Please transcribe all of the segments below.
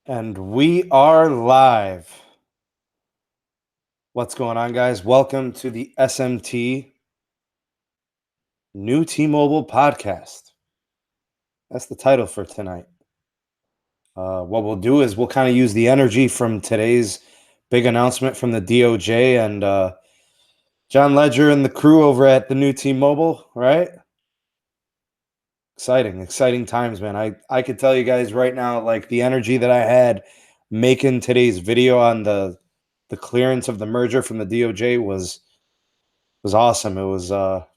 And we are live. What's going on, guys? Welcome to the SMT New T-Mobile podcast. That's the title for tonight. What we'll do is we'll kind of use the energy from today's big announcement from the DOJ and John Ledger and the crew over at the New T-Mobile, right? Exciting times, man. I could tell you guys right now, like the energy that I had making today's video on the clearance of the merger from the DOJ was awesome. It was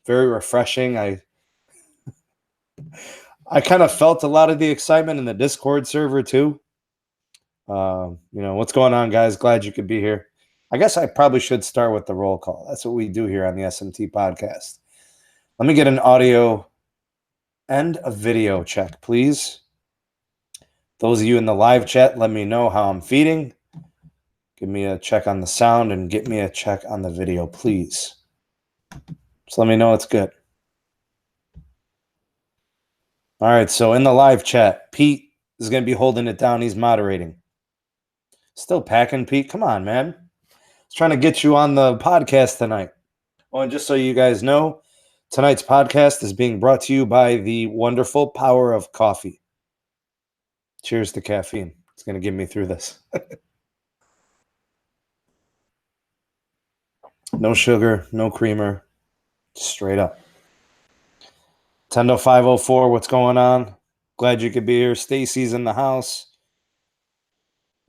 very refreshing. I kind of felt a lot of the excitement in the Discord server too. What's going on, guys? Glad you could be here. I guess I probably should start with the roll call. That's what we do here on the SMT podcast. Let me get an audio and a video check, please. Those of you in the live chat, let me know how I'm feeding. Give me a check on the sound and get me a check on the video, please. Just let me know it's good. All right, so in the live chat, Pete is going to be holding it down. He's moderating. Still packing, Pete? Come on, man. I was trying to get you on the podcast tonight. Oh, and just so you guys know, tonight's podcast is being brought to you by the wonderful power of coffee. Cheers to caffeine. It's going to get me through this. No sugar, no creamer, straight up. Nintendo 504, what's going on? Glad you could be here. Stacy's in the house.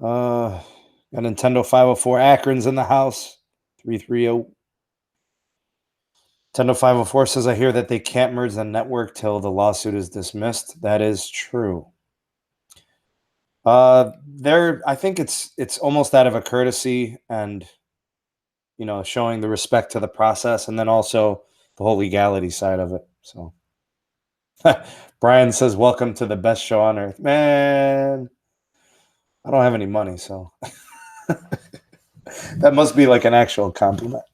Got Nintendo 504. Akron's in the house. 330. Nintendo 504 says, I hear that they can't merge the network till the lawsuit is dismissed. That is true. I think it's almost out of a courtesy and, showing the respect to the process and then also the whole legality side of it. So Brian says, welcome to the best show on earth. Man, I don't have any money, so that must be like an actual compliment.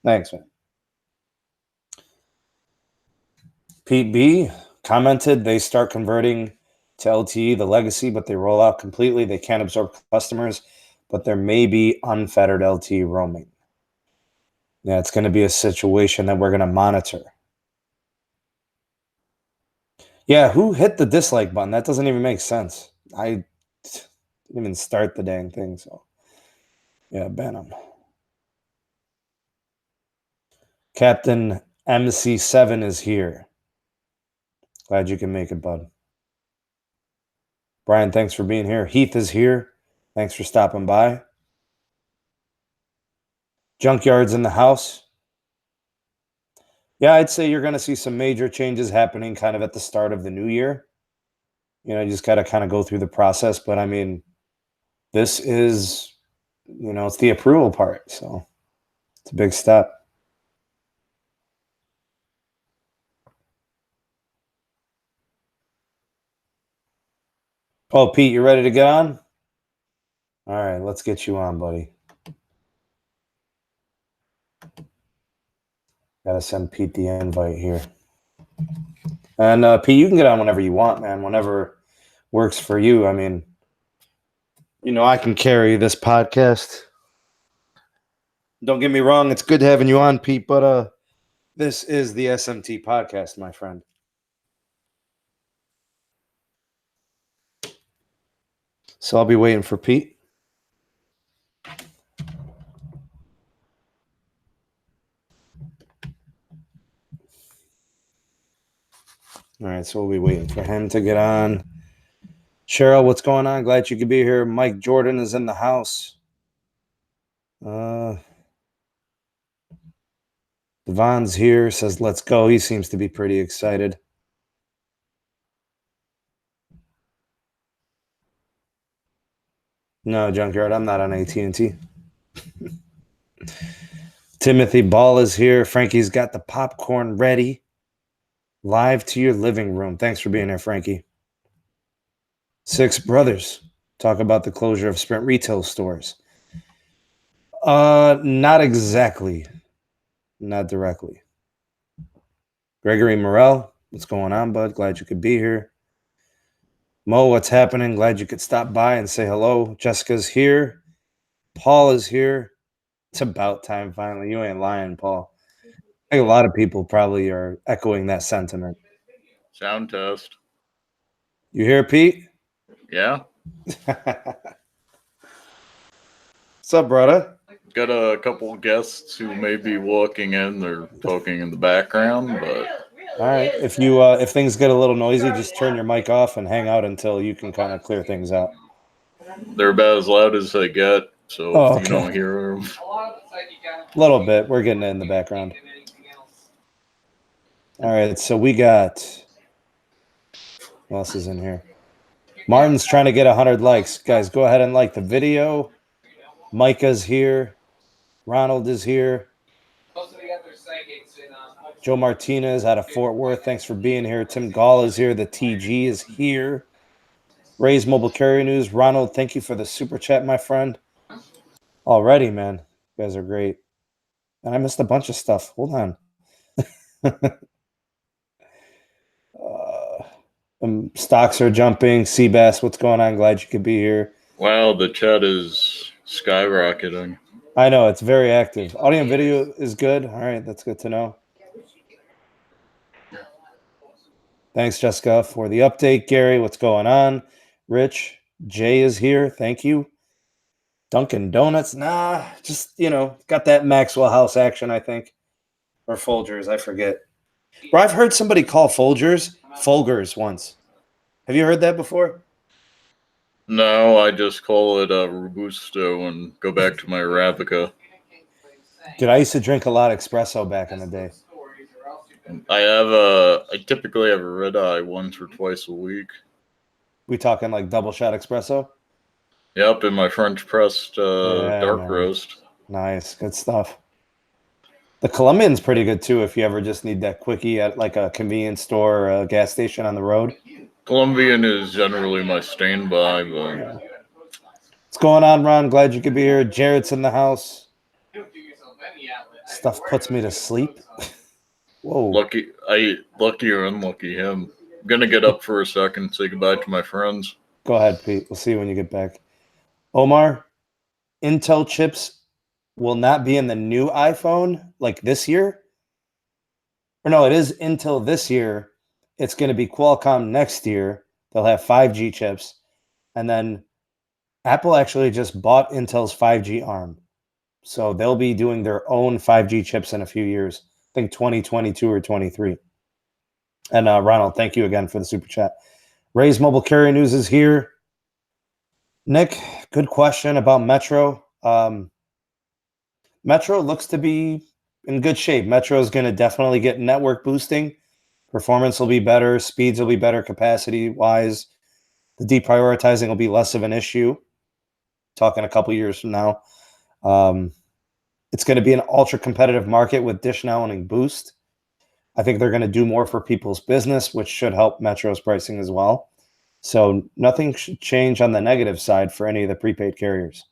Thanks, man. Pete B commented they start converting to LTE, the legacy, but they roll out completely. They can't absorb customers, but there may be unfettered LTE roaming. Yeah, it's going to be a situation that we're going to monitor. Yeah, who hit the dislike button? That doesn't even make sense. I didn't even start the dang thing, so yeah, ban them. Captain MC7 is here. Glad you can make it, bud. Brian, thanks for being here. Heath is here. Thanks for stopping by. Junkyard's in the house. Yeah, I'd say you're going to see some major changes happening kind of at the start of the new year. You just got to kind of go through the process. But I mean, this is, it's the approval part. So it's a big step. Oh, Pete, you ready to get on? All right, let's get you on, buddy. Got to send Pete the invite here. And Pete, you can get on whenever you want, man, whenever works for you. I mean, I can carry this podcast. Don't get me wrong, it's good having you on, Pete, but this is the SMT podcast, my friend. So I'll be waiting for Pete. All right, so we'll be waiting for him to get on. Cheryl, what's going on? Glad you could be here. Mike Jordan is in the house. Devon's here, says let's go. He seems to be pretty excited. No, Junkyard, I'm not on AT&T. Timothy Ball is here. Frankie's got the popcorn ready. Live to your living room. Thanks for being here, Frankie. Six Brothers. Talk about the closure of Sprint retail stores. Not exactly. Not directly. Gregory Morell, what's going on, bud? Glad you could be here. Mo, what's happening? Glad you could stop by and say hello. Jessica's here. Paul is here. It's about time finally. You ain't lying, Paul. I think a lot of people probably are echoing that sentiment. Sound test. You hear, Pete? Yeah. What's up, brother? Got a couple guests who may be walking in. They're talking in the background, but All right. If things get a little noisy, just turn your mic off and hang out until you can kind of clear things out. they're about as loud as they get. So Oh, if you okay. don't hear them, A little bit. We're getting it in the background. All right. So we got. What else is in here? Martin's trying to get 100 likes. Guys, go ahead and like the video. Micah's here. Ronald is here. Joe Martinez out of Fort Worth. Thanks for being here. Tim Gall is here. The TG is here. Ray's Mobile Carrier News. Ronald, thank you for the super chat, my friend. Already, man. You guys are great. And I missed a bunch of stuff. Hold on. Stocks are jumping. Seabass, what's going on? Glad you could be here. wow, the chat is skyrocketing. I know, it's very active. Audio and video is good. All right, that's good to know. Thanks, Jessica, for the update. Gary, what's going on? Rich, Jay is here. Thank you. Dunkin' Donuts, nah, just, got that Maxwell House action, I think. Or Folgers, I forget. Bro, I've heard somebody call Folgers once. Have you heard that before? No, I just call it a Robusto and go back to my Arabica. Dude, I used to drink a lot of espresso back in the day. I typically have a red eye once or twice a week. We talking like double shot espresso? Yep, in my French pressed dark man. roast. Nice, good stuff. The Colombian's pretty good too if you ever just need that quickie at like a convenience store or a gas station on the road. Colombian is generally my standby, but Yeah. What's going on, Ron? Glad you could be here. Jared's in the house. Stuff puts me to sleep. Whoa. lucky or unlucky him. I'm gonna get up for a second, say goodbye to my friends. Go ahead, Pete. We'll see you when you get back. Omar, Intel chips will not be in the new iPhone like this year. Or no, it is Intel this year. It's going to be Qualcomm next year. They'll have 5G chips. And then Apple actually just bought Intel's 5G arm. So they'll be doing their own 5G chips in a few years. I think 2022 or 23. And Ronald, thank you again for the super chat. Ray's Mobile Carrier News is here. Nick, good question about Metro. Metro looks to be in good shape. Metro is going to definitely get network boosting. Performance will be better. Speeds will be better capacity-wise. The deprioritizing will be less of an issue. Talking a couple years from now. It's going to be an ultra-competitive market with Dish now owning Boost. I think they're going to do more for people's business, which should help Metro's pricing as well. So nothing should change on the negative side for any of the prepaid carriers.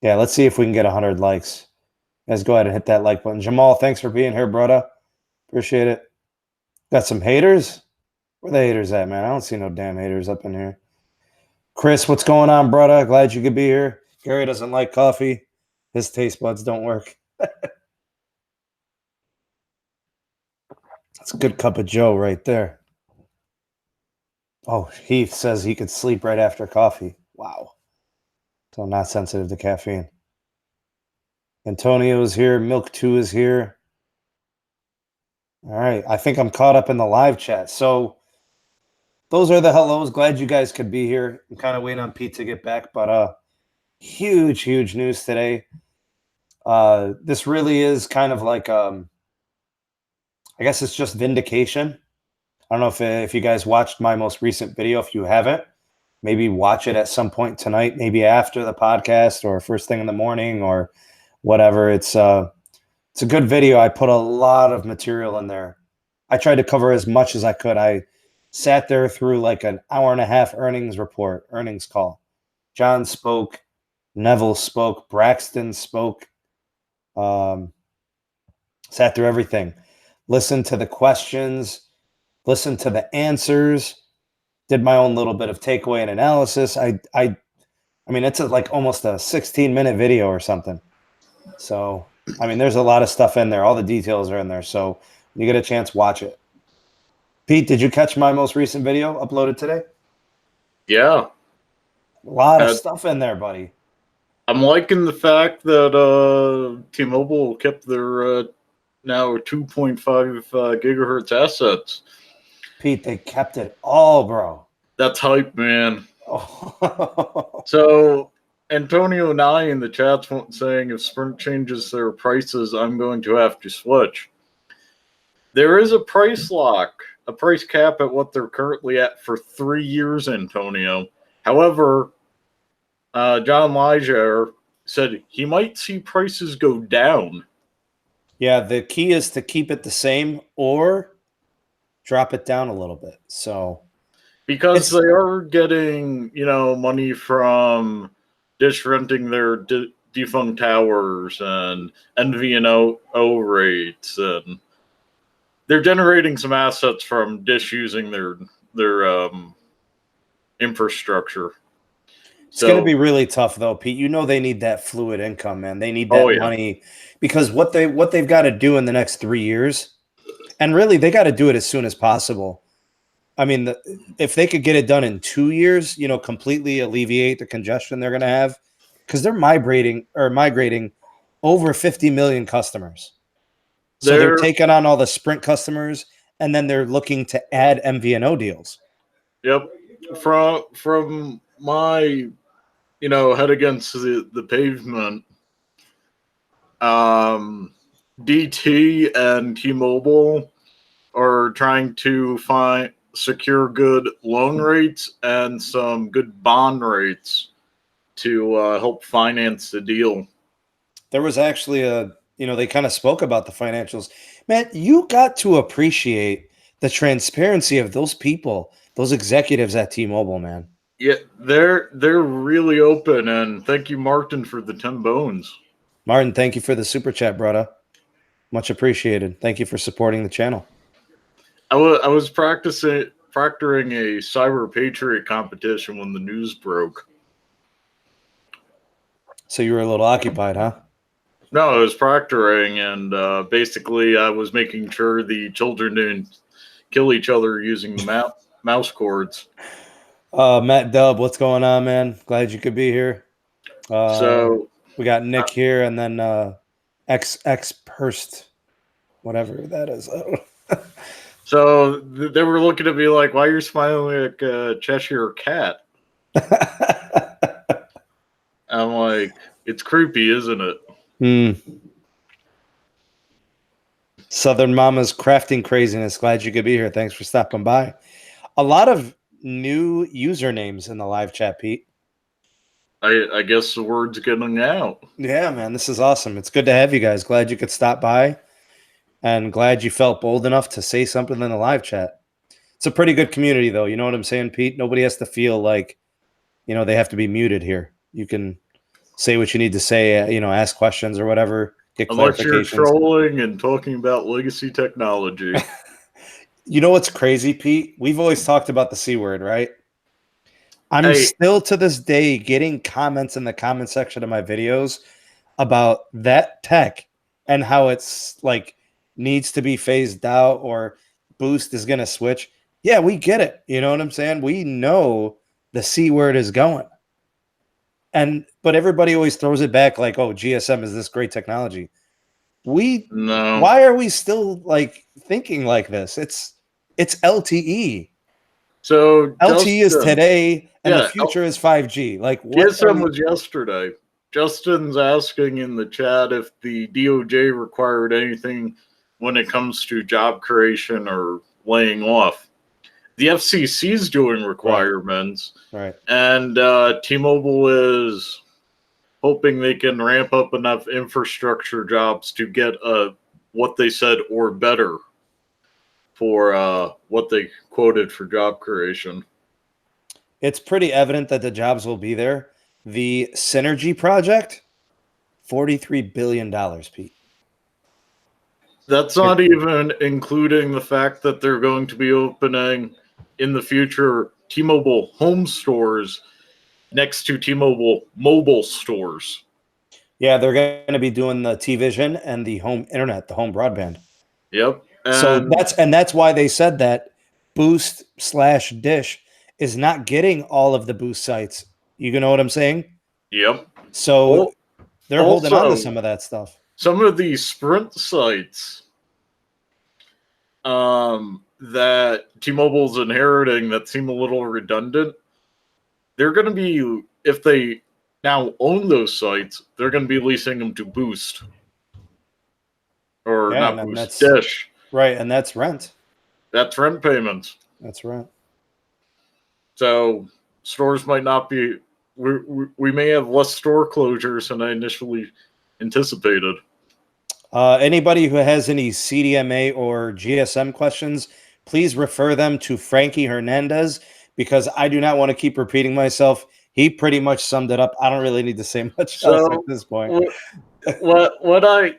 Yeah, let's see if we can get 100 likes. Guys, go ahead and hit that like button. Jamal, thanks for being here, brother. Appreciate it. Got some haters? Where the haters at, man? I don't see no damn haters up in here. Chris, what's going on, brother? Glad you could be here. Gary doesn't like coffee. His taste buds don't work. That's a good cup of Joe right there. Oh, Heath says he could sleep right after coffee. Wow. So I'm not sensitive to caffeine. Antonio is here. Milk 2 is here. All right. I think I'm caught up in the live chat. So those are the hellos. Glad you guys could be here. I'm kind of waiting on Pete to get back, but huge news today. This really is kind of like I guess it's just vindication. I don't know if you guys watched my most recent video. If you haven't, maybe watch it at some point tonight, maybe after the podcast or first thing in the morning or whatever. It's a good video. I put a lot of material in there. I tried to cover as much as I could. I sat there through like an hour and a half earnings call. John spoke, Neville spoke, Braxton spoke, sat through everything. Listened to the questions, listened to the answers, did my own little bit of takeaway and analysis. I mean, it's like almost a 16-minute video or something. So, I mean, there's a lot of stuff in there. All the details are in there. So, when you get a chance, watch it. Pete, did you catch my most recent video uploaded today? Yeah. A lot of stuff in there, buddy. I'm liking the fact that T-Mobile kept their now 2.5 gigahertz assets. Pete, they kept it all, bro. That's hype, man. Oh. So Antonio and I in the chat's saying if Sprint changes their prices, I'm going to have to switch. There is a price lock, a price cap at what they're currently at for 3 years, Antonio. However, John Liger said he might see prices go down. Yeah, the key is to keep it the same or drop it down a little bit. So because they are getting, money from Dish renting their defunct towers and MVNO rates, and they're generating some assets from Dish using their infrastructure. It's going to be really tough, though, Pete. You know they need that fluid income, man. They need that money because what they've got to do in the next 3 years, and really they got to do it as soon as possible. I mean, if they could get it done in 2 years, completely alleviate the congestion they're going to have, because they're migrating over 50 million customers. So they're taking on all the Sprint customers, and then they're looking to add MVNO deals. Yep. From my head against the pavement, DT and T-Mobile are trying to secure good loan rates and some good bond rates to help finance the deal. There was actually they kind of spoke about the financials. Man, you got to appreciate the transparency of those people, those executives at T-Mobile, man. Yeah, they're really open, and thank you, Martin, for the 10 bones. Martin, thank you for the super chat, brother. Much appreciated. Thank you for supporting the channel. I was proctoring a Cyber Patriot competition when the news broke. So you were a little occupied, huh? No, I was proctoring, and basically I was making sure the children didn't kill each other using the mouse cords. Matt Dub, what's going on, man? Glad you could be here. So we got Nick here, and then X Perst, whatever that is. So they were looking at me like, "Why are you smiling like a Cheshire cat?" I'm like, "It's creepy, isn't it?" Southern Mama's crafting craziness. Glad you could be here. Thanks for stopping by. A lot of new usernames in the live chat, Pete. I guess the word's getting out. Yeah, man, this is awesome. It's good to have you guys. Glad you could stop by, and glad you felt bold enough to say something in the live chat. It's a pretty good community, though. You know what I'm saying, Pete? Nobody has to feel like, they have to be muted here. You can say what you need to say, ask questions or whatever. Get Unless you're clarifications. trolling and talking about legacy technology. You know what's crazy, Pete? We've always talked about the C word, right? I'm still to this day getting comments in the comment section of my videos about that tech and how it's like needs to be phased out or Boost is going to switch. Yeah, we get it. You know what I'm saying? We know the C word is going. But everybody always throws it back like, oh, GSM is this great technology. No. Why are we still like thinking like this? It's LTE. So LTE is today, and the future is 5G. Like what? GSM was yesterday. Justin's asking in the chat if the DOJ required anything when it comes to job creation or laying off. The FCC is doing requirements, right? And T-Mobile is hoping they can ramp up enough infrastructure jobs to get what they said or better for what they quoted for job creation. It's pretty evident that the jobs will be there. The Synergy project, $43 billion, Pete. That's not even including the fact that they're going to be opening in the future T-Mobile home stores next to T-Mobile mobile stores. Yeah, they're going to be doing the T-Vision and the home internet, the home broadband. Yep. So And that's why they said that Boost/Dish is not getting all of the Boost sites. You know what I'm saying? yep. So they're holding on to Also, some of that stuff. some of these Sprint sites that T-Mobile's inheriting that seem a little redundant, they're going to be, if they now own those sites, they're going to be leasing them to Boost. Or Yeah, not and Boost, that's Dish. right, and that's rent. That's rent payments. That's rent. So stores might not be, we may have less store closures than I initially anticipated. Anybody who has any CDMA or GSM questions, please refer them to Frankie Hernandez, because I do not want to keep repeating myself. He pretty much summed it up. I don't really need to say much else at this point.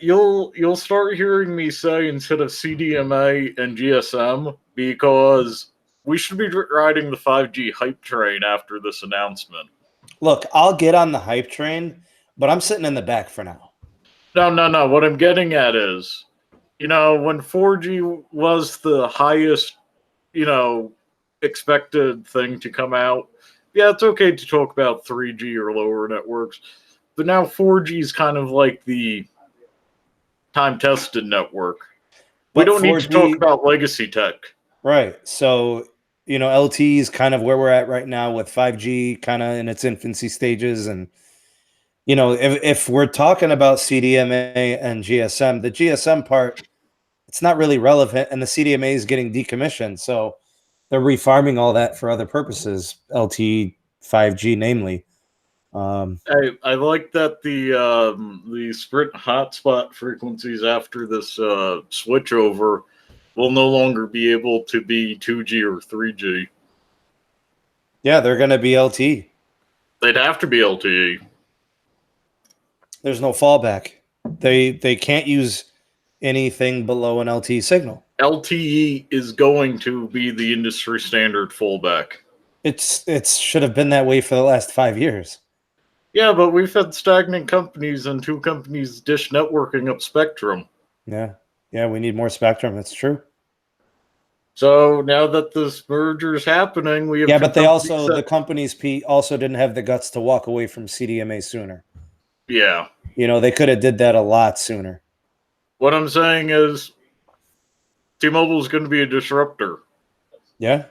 You'll start hearing me say instead of CDMA and GSM, because we should be riding the 5G hype train after this announcement. Look, I'll get on the hype train, but I'm sitting in the back for now. No. What I'm getting at is, when 4G was the highest, expected thing to come out, yeah, it's okay to talk about 3G or lower networks. But now 4G is kind of like the time-tested network. We don't need to talk about legacy tech. Right. So, LTE is kind of where we're at right now with 5G kind of in its infancy stages. And, if we're talking about CDMA and GSM, the GSM part, it's not really relevant. And the CDMA is getting decommissioned. So they're refarming all that for other purposes, LTE, 5G, namely. I like that the Sprint hotspot frequencies after this switchover will no longer be able to be 2G or 3G. Yeah, they're going to be LTE. They'd have to be LTE. There's no fallback. They can't use anything below an LTE signal. LTE is going to be the industry standard fallback. It should have been that way for the last 5 years. Yeah, but we've had stagnant companies and two companies dish networking up spectrum. Yeah, we need more spectrum. That's true. So now that this merger is happening, we have but the companies, Pete, also didn't have the guts to walk away from CDMA sooner. Yeah, they could have did that a lot sooner. What I'm saying is, T-Mobile is going to be a disruptor. Yeah.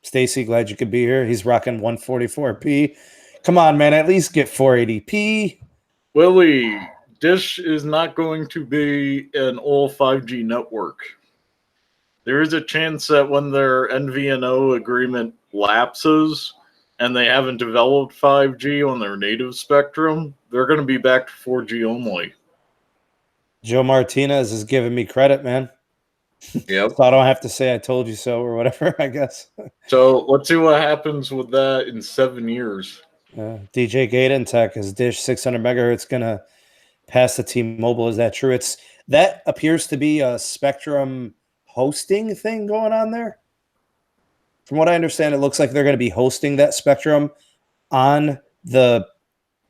Stacy, glad you could be here. He's rocking 144p. Come on, man, at least get 480p. Willie, Dish is not going to be an all 5G network. There is a chance that when their MVNO agreement lapses and they haven't developed 5G on their native spectrum, they're going to be back to 4G only. Joe Martinez is giving me credit, man. Yep. So I don't have to say I told you so or whatever, I guess. So let's see what happens with that in 7 years. DJ Gaten Tech is Dish 600 megahertz going to pass the T-Mobile. Is that true? That appears to be a Spectrum hosting thing going on there. From what I understand, it looks like they're going to be hosting that Spectrum on the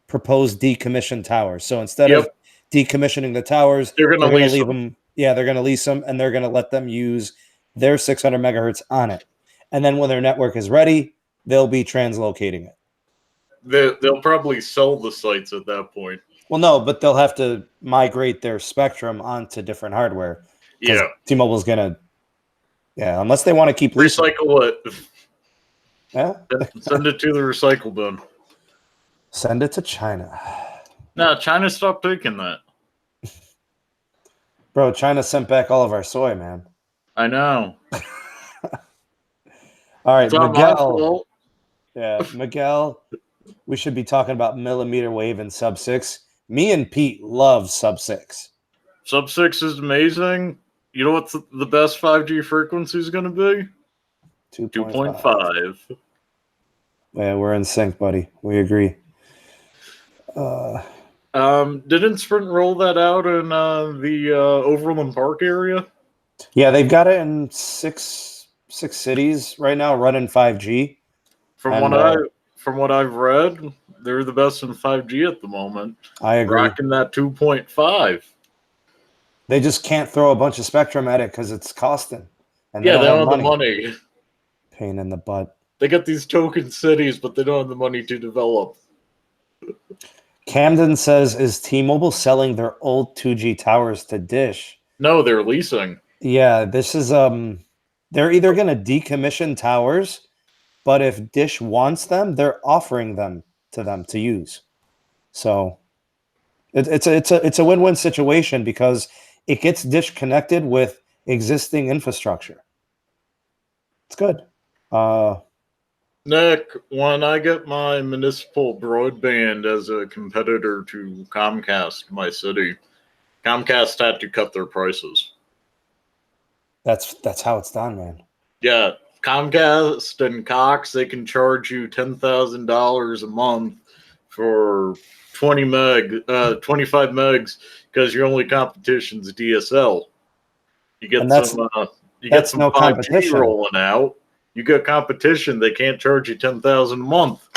proposed decommissioned towers. So instead of decommissioning the towers, they're going to leave them. Yeah, they're going to lease them, and they're going to let them use their 600 megahertz on it. And then when their network is ready, they'll be translocating it. They'll probably sell the sites at that point. Well, no, but they'll have to migrate their spectrum onto different hardware. Yeah. T-Mobile's going to, unless they want to keep leasing. Recycle it. Yeah. Send it to the recycle bin. Send it to China. No, China stopped taking that. Bro, China sent back all of our soy, man. I know. All right, Miguel. Yeah, Miguel, we should be talking about millimeter wave and sub-6. Me and Pete love sub-6. Sub-6 is amazing. You know what the best 5G frequency is going to be? 2.5. Yeah, we're in sync, buddy. We agree. Didn't Sprint roll that out in the Overland Park area? Yeah, they've got it in six cities right now, running 5G. From And what I've read, they're the best in 5G at the moment. I agree. Rocking that 2.5. They just can't throw a bunch of spectrum at it because it's costing, and Yeah, they they don't don't have have money. the money. Pain in the butt. They got these token cities, but they don't have the money to develop. Camden says, "Is T-Mobile selling their old 2G towers to Dish?" No, they're leasing. Yeah, this is they're either going to decommission towers, but if Dish wants them, they're offering them to use. So it's a win-win situation because it gets Dish connected with existing infrastructure. It's good. Nick, when I get my municipal broadband as a competitor to Comcast, my city, Comcast had to cut their prices. That's how it's done, man. Yeah, Comcast and Cox, they can charge you $10,000 a month for 25 megs because your only competition's DSL. You And get that's some no 5G competition. rolling out. You get competition, they can't charge you 10,000 a month.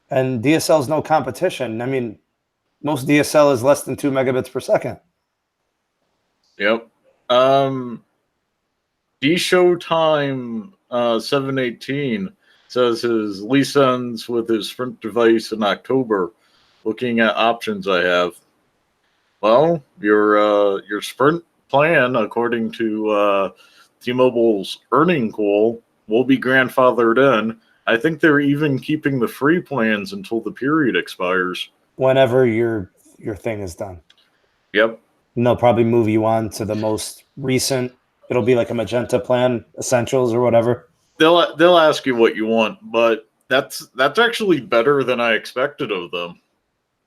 And DSL is no competition. I mean, most DSL is less than 2 megabits per second. Yep. D Showtime 718 says his lease ends with his Sprint device in October. Looking at options I have. Well, your Sprint plan, according to T-Mobile's earning call, will be grandfathered in. I think they're even keeping the free plans until the period expires. Whenever your thing is done. Yep. And they'll probably move you on to the most recent. It'll be like a Magenta plan, Essentials or whatever. They'll ask you what you want, but that's actually better than I expected of them.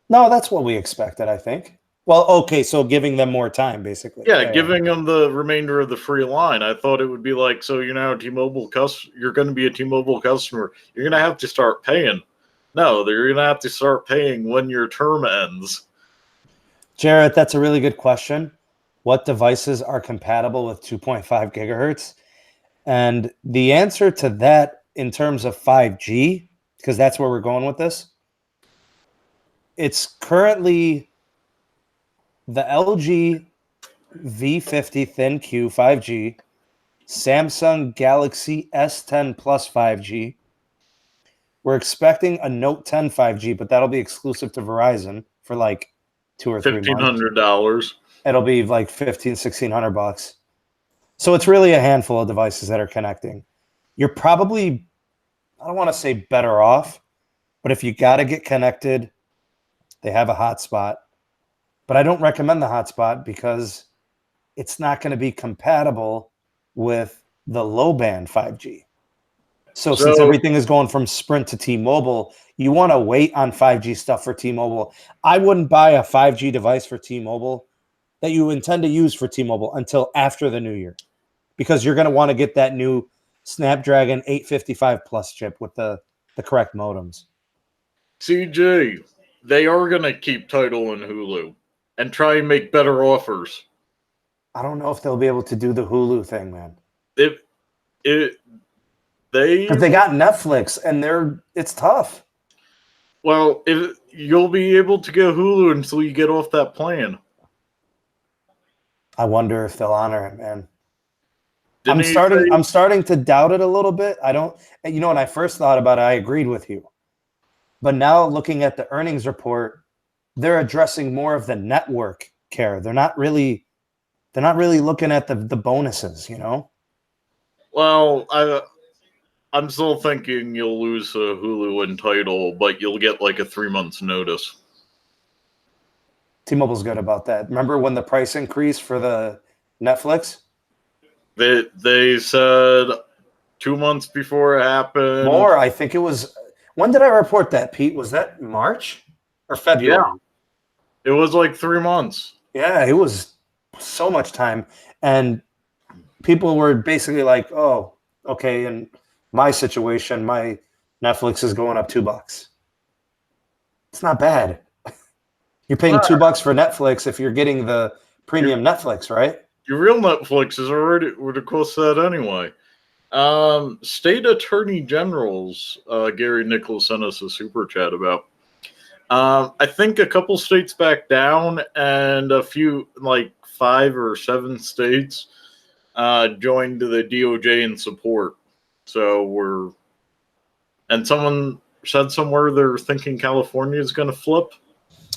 No, that's what we expected, I think. Well, okay, so giving them more time, basically. Yeah, giving them the remainder of the free line. I thought it would be like, so you're now a T-Mobile you're going to be a T-Mobile customer. You're going to have to start paying. No, you're going to have to start paying when your term ends. Jarrett, that's a really good question. What devices are compatible with 2.5 gigahertz? And the answer to that in terms of 5G, because that's where we're going with this, it's currently the LG V50 Thin Q 5G, Samsung Galaxy S10 Plus 5G. We're expecting a Note 10 5G, but that'll be exclusive to Verizon for like 2 or 3 months. $1,500. It'll be like $1,500-$1,600. So it's really a handful of devices that are connecting. You're probably, I don't want to say better off, but if you got to get connected, they have a hotspot. But I don't recommend the hotspot because it's not going to be compatible with the low band 5G. So since everything is going from Sprint to T-Mobile, you want to wait on 5G stuff for T-Mobile. I wouldn't buy a 5G device for T-Mobile that you intend to use for T-Mobile until after the new year, because you're going to want to get that new Snapdragon 855 Plus chip with the correct modems. CJ, they are going to keep Tidal and Hulu and try and make better offers. I don't know if they'll be able to do the Hulu thing, man. Because they got Netflix and it's tough. Well, you'll be able to get Hulu until you get off that plan. I wonder if they'll honor it, man. I'm starting to doubt it a little bit. I don't, when I first thought about it, I agreed with you. But now looking at the earnings report, they're addressing more of the network care. They're not really looking at the bonuses, Well, I'm still thinking you'll lose Hulu and Tidal, but you'll get like a 3 months notice. T-Mobile's good about that. Remember when the price increase for the Netflix? They said 2 months before it happened. More, I think it was. When did I report that, Pete? Was that March or February? Yeah. It was like 3 months. Yeah, it was so much time. And people were basically like, oh, okay, in my situation, my Netflix is going up $2. It's not bad. You're paying $2 for Netflix if you're getting the premium Netflix, right? Your real Netflix is already would have cost that anyway. State attorney generals, Gary Nichols sent us a super chat about. I think a couple states backed down, and a few, like 5 or 7 states, joined the DOJ in support. So and someone said somewhere they're thinking California is going to flip.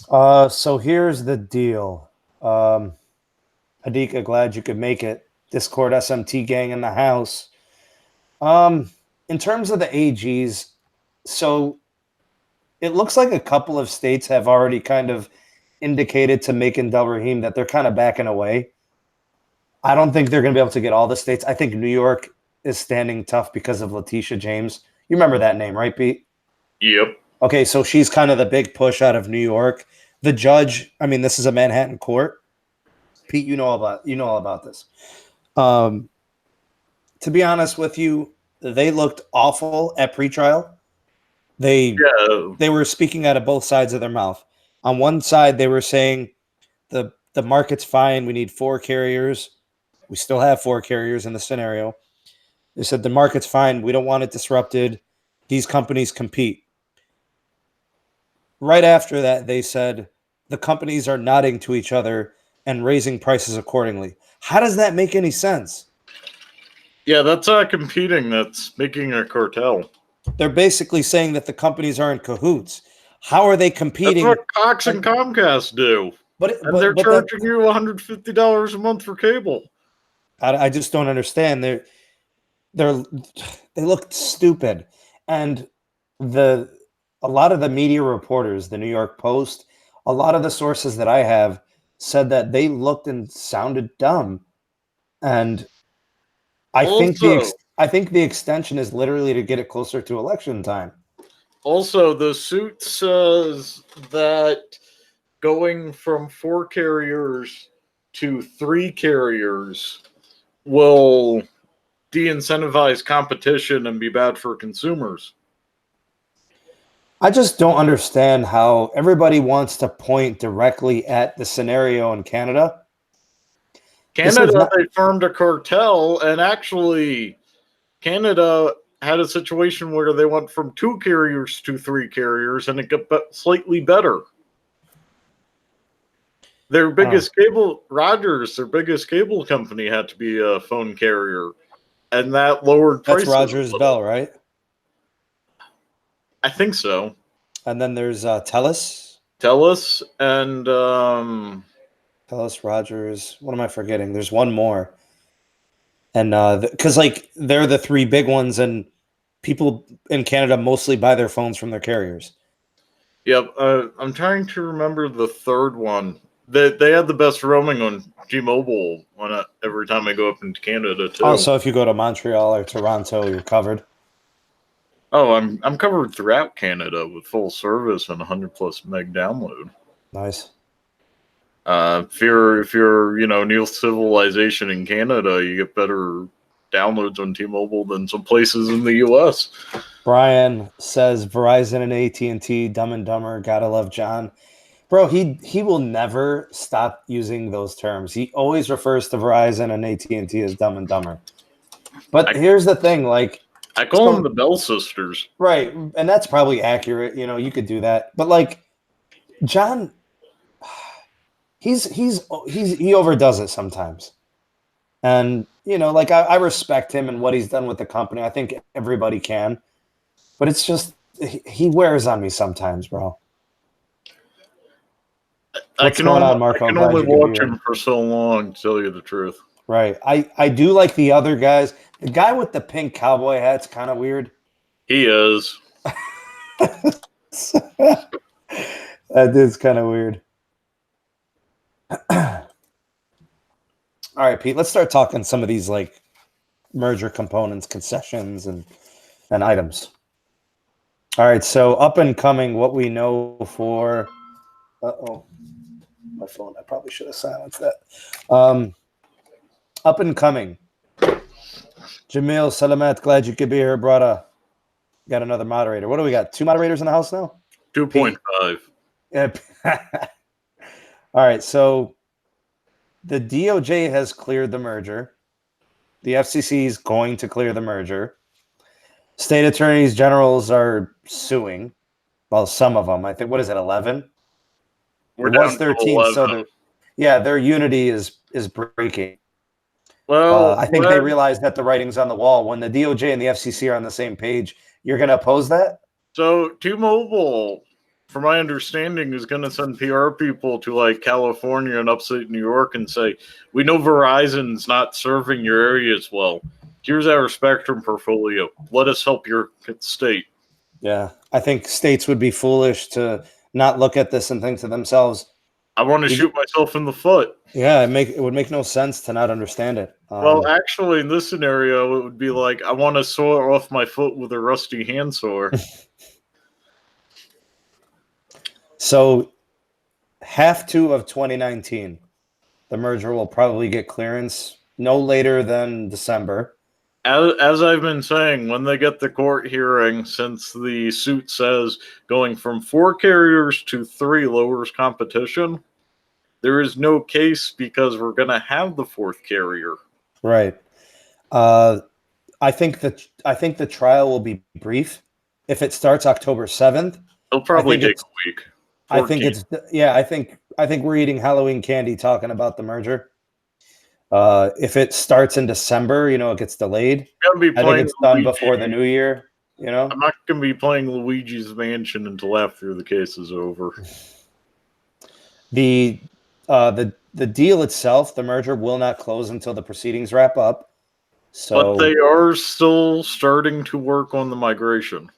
So here's the deal. Hadika, glad you could make it. Discord SMT gang in the house. In terms of the AGs, so it looks like a couple of states have already kind of indicated to Makin Del Rahim that they're kind of backing away. I don't think they're going to be able to get all the states. I think New York is standing tough because of Letitia James. You remember that name, right, Pete? Yep. Okay, so she's kind of the big push out of New York. The judge, I mean, this is a Manhattan court. Pete, you know all about this. To be honest with you, they looked awful at pretrial. They were speaking out of both sides of their mouth. On one side, they were saying the market's fine. We need 4 carriers. We still have 4 carriers in the scenario. They said the market's fine. We don't want it disrupted. These companies compete. Right after that, they said the companies are nodding to each other and raising prices accordingly. How does that make any sense? Yeah, that's not competing. That's making a cartel. They're basically saying that the companies are in cahoots. How are they competing? That's what Cox and Comcast do. But they're charging you $150 a month for cable. I just don't understand. They look stupid, and a lot of the media reporters, the New York Post, a lot of the sources that I have said that they looked and sounded dumb, and I think the extension is literally to get it closer to election time. Also, the suit says that going from 4 carriers to 3 carriers will de-incentivize competition and be bad for consumers. I just don't understand how everybody wants to point directly at the scenario in Canada. Canada, they formed a cartel, and actually, Canada had a situation where they went from 2 carriers to 3 carriers, and it got slightly better. Their biggest cable, Rogers, their biggest cable company had to be a phone carrier, and that lowered prices. That's Rogers Bell, right? I think so. And then there's TELUS. TELUS and TELUS, Rogers. What am I forgetting? There's one more. And because they're the 3 big ones, and people in Canada mostly buy their phones from their carriers. Yep. I'm trying to remember the third one. They had the best roaming on T-Mobile every time I go up into Canada too. Also, if you go to Montreal or Toronto, you're covered. Oh, I'm covered throughout Canada with full service and 100+ meg download. Nice. If you're New Civilization in Canada, you get better downloads on T-Mobile than some places in the U.S. Brian says Verizon and AT&T, Dumb and Dumber. Gotta love John. Bro, he will never stop using those terms. He always refers to Verizon and AT&T as Dumb and Dumber. But here's the thing, I call them the Bell Sisters. Right, and that's probably accurate. You could do that. But John, he overdoes it sometimes. And I respect him and what he's done with the company. I think everybody can. But it's just he wears on me sometimes, bro. I can only watch him for so long, to tell you the truth. Right. I do like the other guys. The guy with the pink cowboy hat's kind of weird. He is. That is kind of weird. All right, Pete, let's start talking some of these merger components, concessions, and items. All right, so up and coming, what we know for my phone. I probably should have silenced that. Up and coming. Jamil Salamat, glad you could be here, brother. Got another moderator. What do we got? 2 moderators in the house now? 2.5. Yeah. All right, so the DOJ has cleared the merger. The FCC is going to clear the merger. State attorneys generals are suing. Well, some of them. I think, what is it, 11? We're It down was to 13, 11. so their unity is breaking. Well, I think they realize that the writing's on the wall. When the DOJ and the FCC are on the same page, you're going to oppose that? so T-Mobile, from my understanding, is going to send PR people to like California and upstate New York and say, "We know Verizon's not serving your areas well. Here's our spectrum portfolio. Let us help your state." Yeah, I think states would be foolish to not look at this and think to themselves, I want to shoot myself in the foot. yeah, it would make no sense to not understand it. Well, actually, in this scenario, it would be like, I want to saw off my foot with a rusty handsaw. So half two of 2019, the merger will probably get clearance no later than December. As I've been saying, when they get the court hearing, since the suit says going from 4 carriers to 3 lowers competition, there is no case because we're going to have the 4th carrier. Right. I think the trial will be brief. If it starts October 7th, It'll probably take a week. 14. I think we're eating Halloween candy talking about the merger. If it starts in December, it gets delayed. I'm gonna be I think playing it's done Luigi. before the new year. I'm not going to be playing Luigi's Mansion until after the case is over. The deal itself, the merger, will not close until the proceedings wrap up. So, But they are still starting to work on the migration.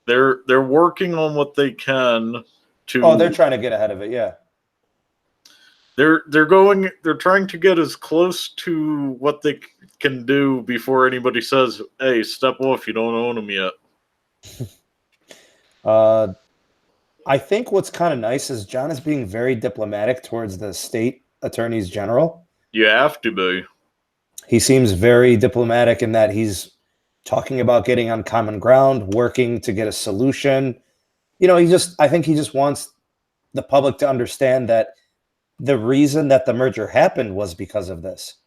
They're working on what they can to. Oh, they're trying to get ahead of it. Yeah. They're trying to get as close to what they can do before anybody says, "Hey, step off, you don't own them yet." I think what's kind of nice is John is being very diplomatic towards the state attorneys general. You have to be. He seems very diplomatic in that he's talking about getting on common ground, working to get a solution. I think he just wants the public to understand that the reason that the merger happened was because of this.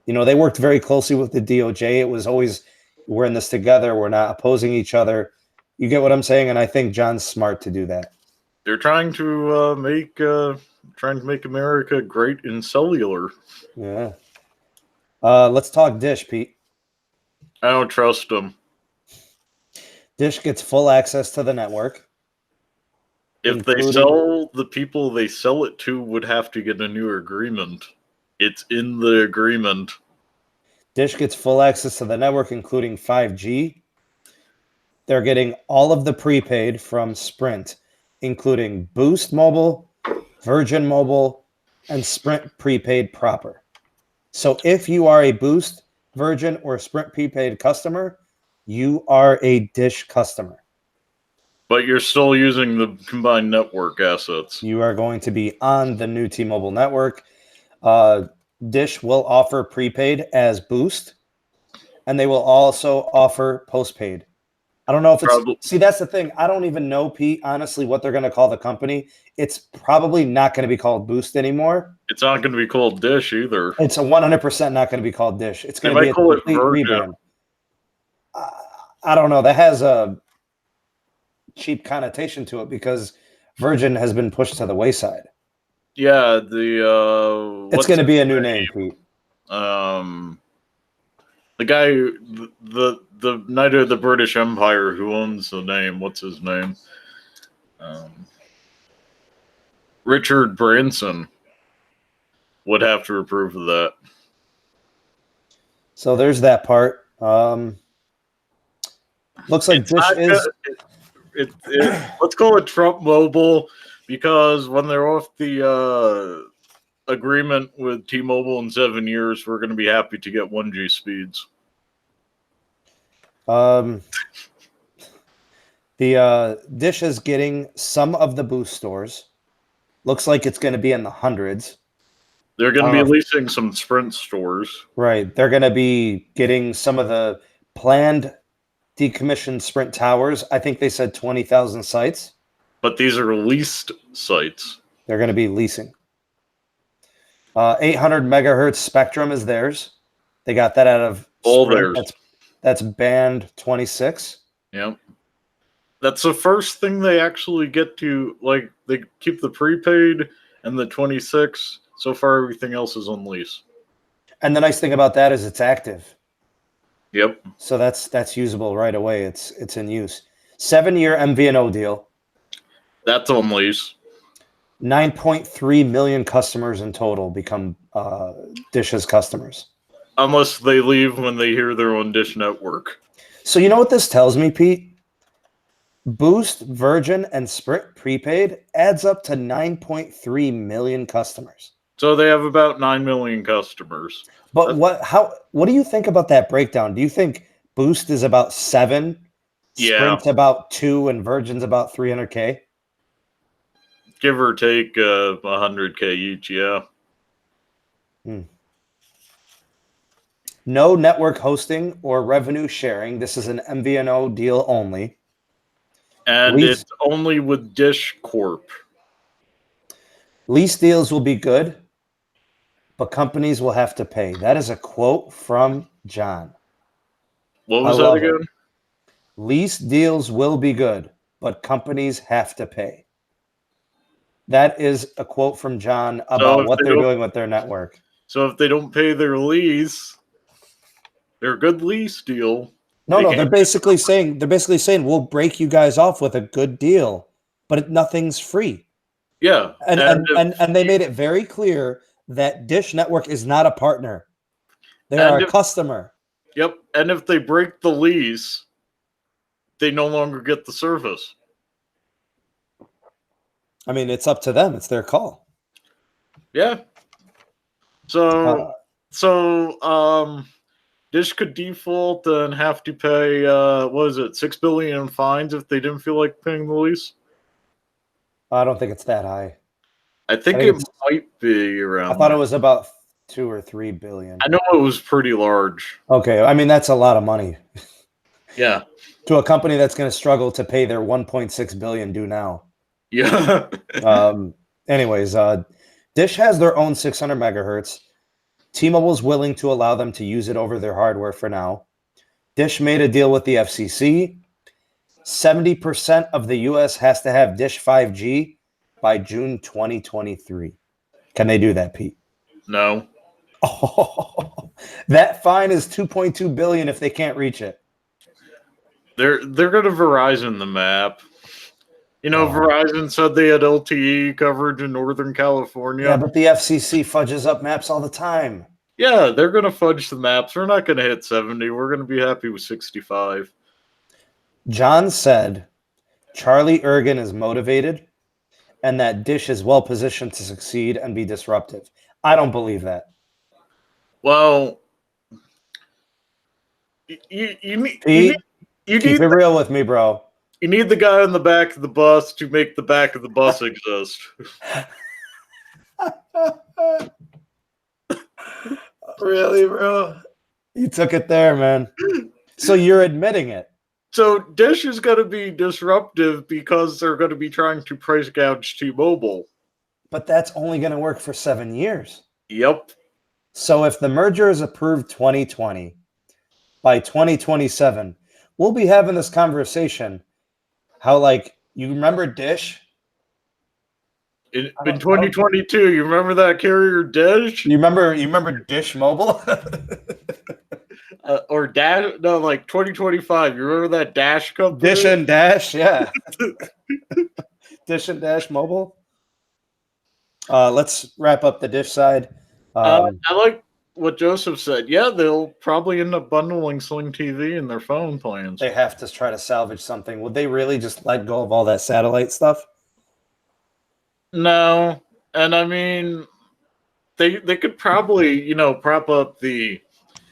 They worked very closely with the DOJ. It was always, we're in this together. We're not opposing each other. You get what I'm saying? And I think John's smart to do that. They're trying to make America great in cellular. Yeah. Let's talk Dish, Pete. I don't trust them. Dish gets full access to the network. If they sell, the people they sell it to would have to get a new agreement. It's in the agreement. Dish gets full access to the network, including 5G. They're getting all of the prepaid from Sprint, including Boost Mobile, Virgin Mobile, and Sprint prepaid proper. So if you are a Boost, Virgin, or Sprint prepaid customer, you are a Dish customer. But you're still using the combined network assets. You are going to be on the new T-Mobile network. Dish will offer prepaid as Boost, and they will also offer postpaid. I don't know if it's... See, that's the thing. I don't even know, Pete, honestly, what they're going to call the company. It's probably not going to be called Boost anymore. It's not going to be called Dish either. It's 100% not going to be called Dish. It's going to be a complete rebrand. I don't know. That has a cheap connotation to it because Virgin has been pushed to the wayside. Yeah, it's going to be a new name, Pete. The guy, the Knight of the British Empire who owns the name, what's his name? Richard Branson would have to approve of that. So there's that part. Looks like Dish is... let's call it Trump Mobile, because when they're off the agreement with T-Mobile in 7 years, we're going to be happy to get 1G speeds. The Dish is getting some of the Boost stores. Looks like it's going to be in the hundreds. They're going to be leasing some Sprint stores. Right. They're going to be getting some of the planned decommissioned Sprint towers. I think they said 20,000 sites. But these are leased sites. They're going to be leasing. 800 megahertz spectrum is theirs. They got that out of All Sprint. theirs. That's band 26. Yep. That's the first thing they actually get to. Like, they keep the prepaid and the 26. So far, everything else is on lease. And the nice thing about that is it's active. Yep. So that's usable right away. It's in use. 7-year MVNO deal. That's on lease. 9.3 million customers in total become Dish's customers. Unless they leave when they hear they're on Dish Network. So you know what this tells me, Pete? Boost, Virgin, and Sprint prepaid adds up to 9.3 million customers. So they have about 9 million customers. But what do you think about that breakdown? Do you think Boost is about 7, Yeah. Sprint's about 2, and Virgin's about 300K? Give or take 100K each, yeah. No network hosting or revenue sharing. This is an MVNO deal only. And it's only with Dish Corp. Lease deals will be good, but companies will have to pay. That is a quote from John. What was that again? Lease deals will be good, but companies have to pay. That is a quote from John about what they're doing with their network. So if they don't pay their lease, their good lease deal. No, they're basically saying we'll break you guys off with a good deal, but nothing's free. Yeah. And they made it very clear that Dish Network is not a partner. They are a customer. Yep. And if they break the lease, they no longer get the service. I mean, it's up to them. It's their call. Yeah. So Dish could default and have to pay what is it, $6 billion in fines if they didn't feel like paying the lease? I don't think it's that high. I think it might be around. I thought it was about 2 or 3 billion. I know it was pretty large. Okay, I mean that's a lot of money. Yeah. To a company that's going to struggle to pay their 1.6 billion due now. Yeah. Anyways, Dish has their own 600 megahertz. T-Mobile's willing to allow them to use it over their hardware for now. Dish made a deal with the FCC. 70% of the U.S. has to have Dish 5G by June 2023. Can they do that, Pete? No. Oh, that fine is $2.2 billion if they can't reach it. They're going to Verizon the map. You know, Verizon said they had LTE coverage in Northern California. Yeah, but the FCC fudges up maps all the time. Yeah, they're going to fudge the maps. We're not going to hit 70. We're going to be happy with 65. John said Charlie Ergen is motivated and that Dish is well positioned to succeed and be disruptive. I don't believe that. Well, you keep it real with me, bro. You need the guy on the back of the bus to make the back of the bus exist. Really, bro? You took it there, man. So you're admitting it. So Dish is going to be disruptive because they're going to be trying to price gouge T-Mobile. But that's only going to work for 7 years. Yep. So if the merger is approved 2020, by 2027, we'll be having this conversation. How, like, you remember Dish? In 2022, you remember that carrier Dish? You remember Dish Mobile? Or Dash? No, like 2025. You remember that Dash company? Dish and Dash, yeah. Dish and Dash Mobile. Let's wrap up the Dish side. I like what Joseph said. Yeah, they'll probably end up bundling Sling TV in their phone plans. They have to try to salvage something. Would they really just let go of all that satellite stuff? No. And I mean, they could probably, prop up the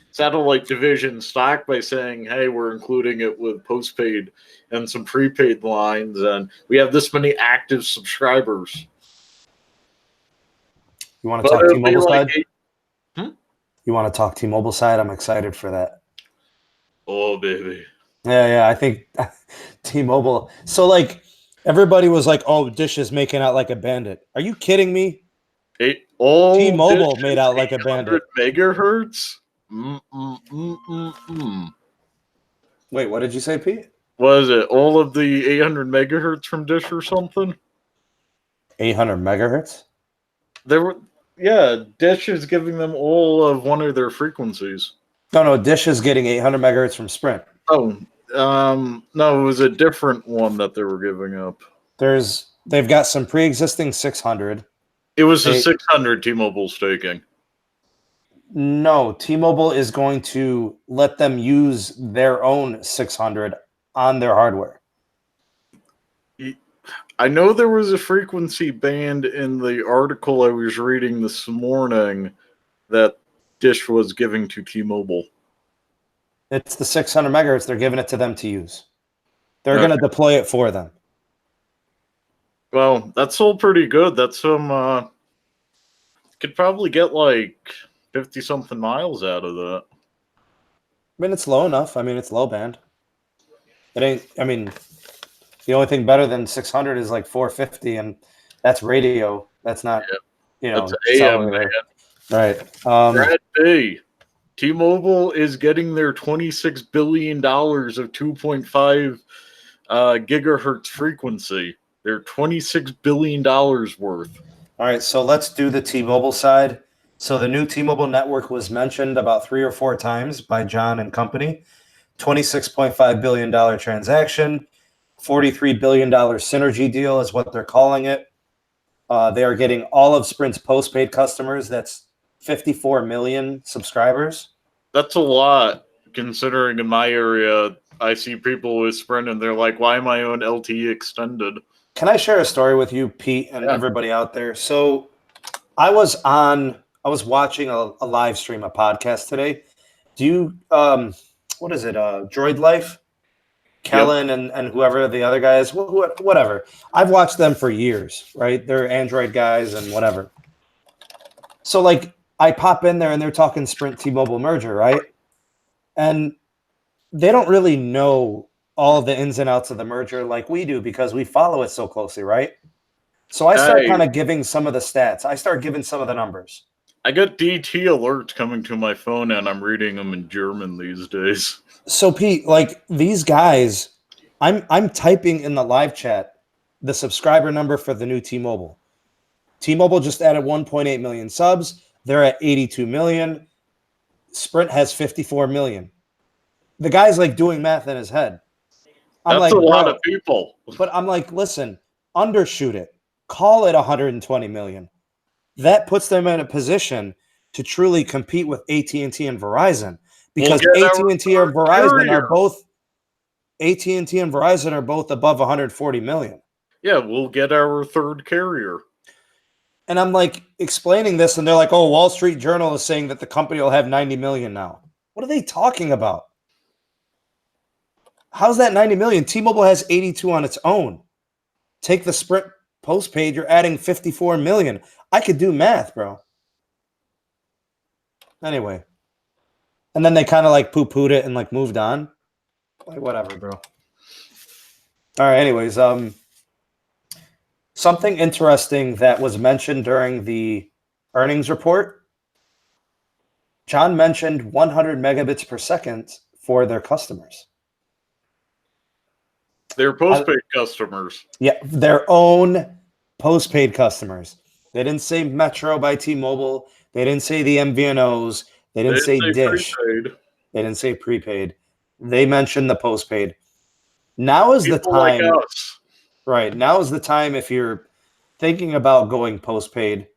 satellite division stock by saying, hey, we're including it with postpaid and some prepaid lines, and we have this many active subscribers. You want to talk T-Mobile side? You want to talk T-Mobile side? I'm excited for that. Oh, baby. Yeah, I think T-Mobile. So, like, Everybody was like, "Oh, Dish is making out like a bandit." Are you kidding me? All T-Mobile Dish made is out like a 800 bandit. megahertz. Mm-mm-mm-mm-mm. Wait, what did you say, Pete? Was it all of the 800 megahertz from Dish or something? 800 megahertz? There were, yeah, Dish is giving them all of one of their frequencies. No, Dish is getting 800 megahertz from Sprint. Oh, no, it was a different one that they were giving up. They've got some pre-existing 600. It was a 600 T-Mobile staking. No, T-Mobile is going to let them use their own 600 on their hardware. I know there was a frequency band in the article I was reading this morning that Dish was giving to T-Mobile. It's the 600 megahertz. They're giving it to them to use. They're going to deploy it for them. Well, that's all pretty good. That's some, could probably get like 50-something miles out of that. I mean, it's low enough. I mean, it's low band. It ain't, I mean, the only thing better than 600 is like 450, and that's radio. That's not, that's AM, man. Right. Brad B. T-Mobile is getting their $26 billion of 2.5 gigahertz frequency. They're $26 billion worth. All right, so let's do the T-Mobile side. So the new T-Mobile network was mentioned about 3 or 4 times by John and company. $26.5 billion transaction, $43 billion synergy deal is what they're calling it. They are getting all of Sprint's postpaid customers. That's 54 million subscribers. That's a lot, considering in my area, I see people with Sprint and they're like, why am I on LTE extended? Can I share a story with you, Pete, and everybody out there? So I was watching a live stream, a podcast today. Do you, what is it, Droid Life? Kellen and whoever the other guys, whatever. I've watched them for years, right? They're Android guys and whatever. So, like, I pop in there and they're talking Sprint T-Mobile merger, right? And they don't really know all of the ins and outs of the merger like we do because we follow it so closely, right? So I start kind of giving some of the stats. I start giving some of the numbers. I got DT alerts coming to my phone and I'm reading them in German these days. So Pete, like these guys, I'm typing in the live chat the subscriber number for the new T-Mobile. T-Mobile just added 1.8 million subs. They're at 82 million. Sprint has 54 million. The guy's like doing math in his head. That's a lot of people. But I'm like, listen, undershoot it. Call it 120 million. That puts them in a position to truly compete with AT&T and Verizon because AT&T and Verizon are both above 140 million. Yeah, we'll get our third carrier. And I'm like explaining this, and they're like, oh, Wall Street Journal is saying that the company will have 90 million now. What are they talking about? How's that 90 million? T-Mobile has 82 on its own. Take the Sprint postpaid, you're adding 54 million. I could do math, bro. Anyway. And then they kind of like poo-pooed it and like moved on. Like, whatever, bro. All right, anyways, something interesting that was mentioned during the earnings report. John mentioned 100 megabits per second for their customers. Their postpaid customers. Yeah, their own postpaid customers. They didn't say Metro by T-Mobile. They didn't say the MVNOs. They didn't say Dish. Prepaid. They didn't say prepaid. They mentioned the postpaid. Now is the time. Like us. Right. Now is the time if you're thinking about going postpaid.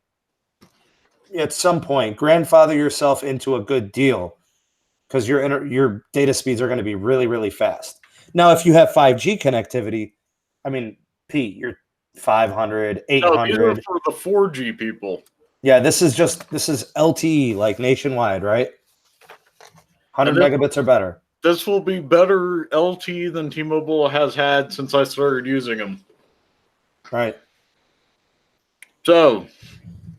At some point, grandfather yourself into a good deal because your data speeds are going to be really, really fast. Now, if you have 5G connectivity, I mean, Pete, you're 500, 800. No, these are for the 4G people. Yeah, this is LTE, like nationwide, right? 100 megabits or better. This will be better LTE than T-Mobile has had since I started using them. Right. So,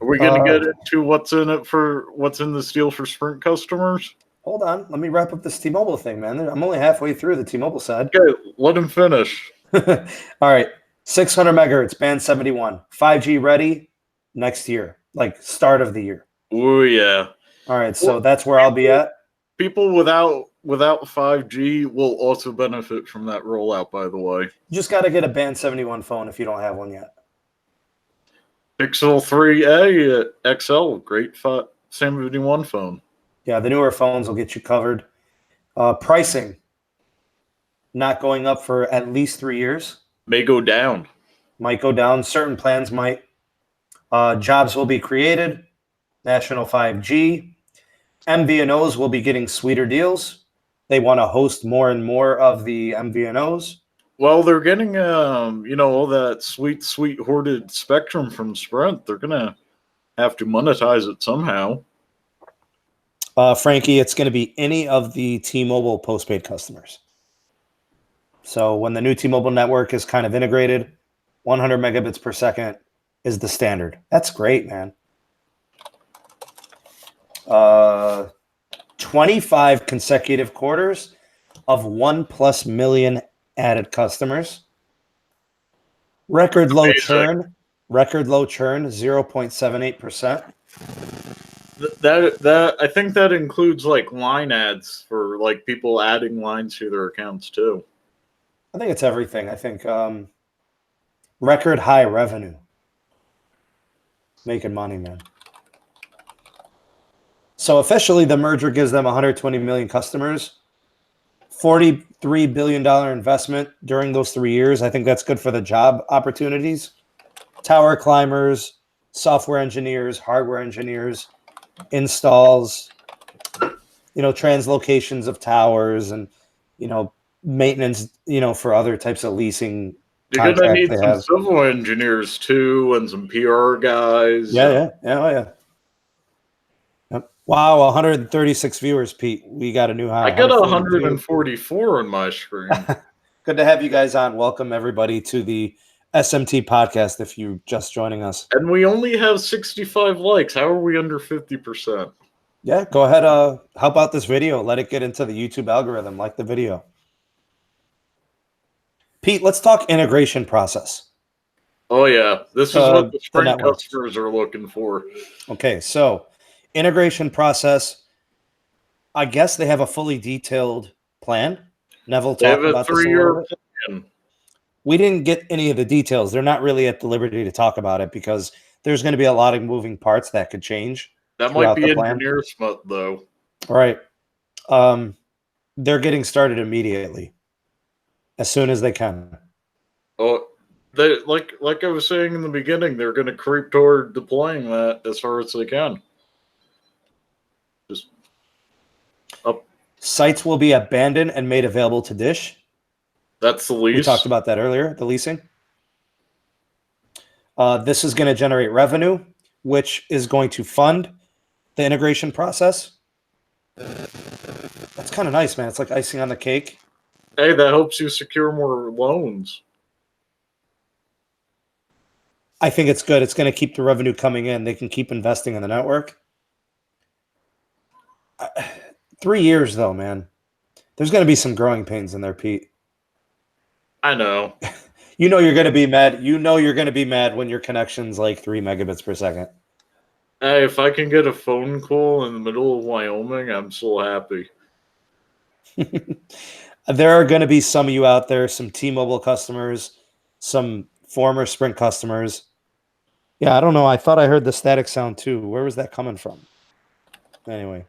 are we going to get into what's in this deal for Sprint customers? Hold on. Let me wrap up this T-Mobile thing, man. I'm only halfway through the T-Mobile side. Okay, let him finish. All right. 600 megahertz, band 71. 5G ready next year, like start of the year. Oh yeah. All right, so that's where I'll be at. People without 5G will also benefit from that rollout, by the way. You just got to get a band 71 phone if you don't have one yet. Pixel 3a XL, great 71 phone. Yeah, the newer phones will get you covered. Pricing not going up for at least 3 years. May go down. Might go down. Certain plans might. Jobs will be created. National 5G. MVNOs will be getting sweeter deals. They want to host more and more of the MVNOs. Well, they're getting, all that sweet hoarded spectrum from Sprint. They're gonna have to monetize it somehow. Frankie, it's going to be any of the T-Mobile postpaid customers. So when the new T-Mobile network is kind of integrated, 100 megabits per second is the standard. That's great, man. 25 consecutive quarters of 1+ million added customers. Record low churn, 0.78%. That I think that includes like line ads for like people adding lines to their accounts too. I think it's everything. I think record high revenue. Making money, man. So officially the merger gives them 120 million customers, $43 billion investment during those 3 years. I think that's good for the job opportunities. Tower climbers, software engineers, hardware engineers, installs, translocations of towers and, maintenance, for other types of leasing. You're gonna need some civil engineers too, and some PR guys. Yeah. Yep. Wow, 136 viewers, Pete. We got a new high. I got 144 on my screen. Good to have you guys on. Welcome everybody to the SMT podcast. If you're just joining us, and we only have 65 likes. How are we under 50%? Yeah, go ahead. Help out this video. Let it get into the YouTube algorithm. Like the video. Pete, let's talk integration process. Oh, yeah. This is what the Sprint customers are looking for. Okay, so integration process. I guess they have a fully detailed plan. Neville talked about this a little bit. Plan. We didn't get any of the details. They're not really at the liberty to talk about it because there's going to be a lot of moving parts that could change. That might be engineer smut, though. All right. They're getting started immediately. As soon as they can. Oh, they like I was saying in the beginning, they're going to creep toward deploying that as far as they can. Just up. Sites will be abandoned and made available to Dish. That's the lease. We talked about that earlier, the leasing. This is going to generate revenue, which is going to fund the integration process. That's kind of nice, man. It's like icing on the cake. Hey, that helps you secure more loans. I think it's good. It's going to keep the revenue coming in. They can keep investing in the network. 3 years, though, man. There's going to be some growing pains in there, Pete. I know. You're going to be mad. You're going to be mad when your connection's like 3 megabits per second. Hey, if I can get a phone call in the middle of Wyoming, I'm so happy. There are going to be some of you out there, some T-Mobile customers, some former Sprint customers. Yeah, I don't know. I thought I heard the static sound too. Where was that coming from? Anyway.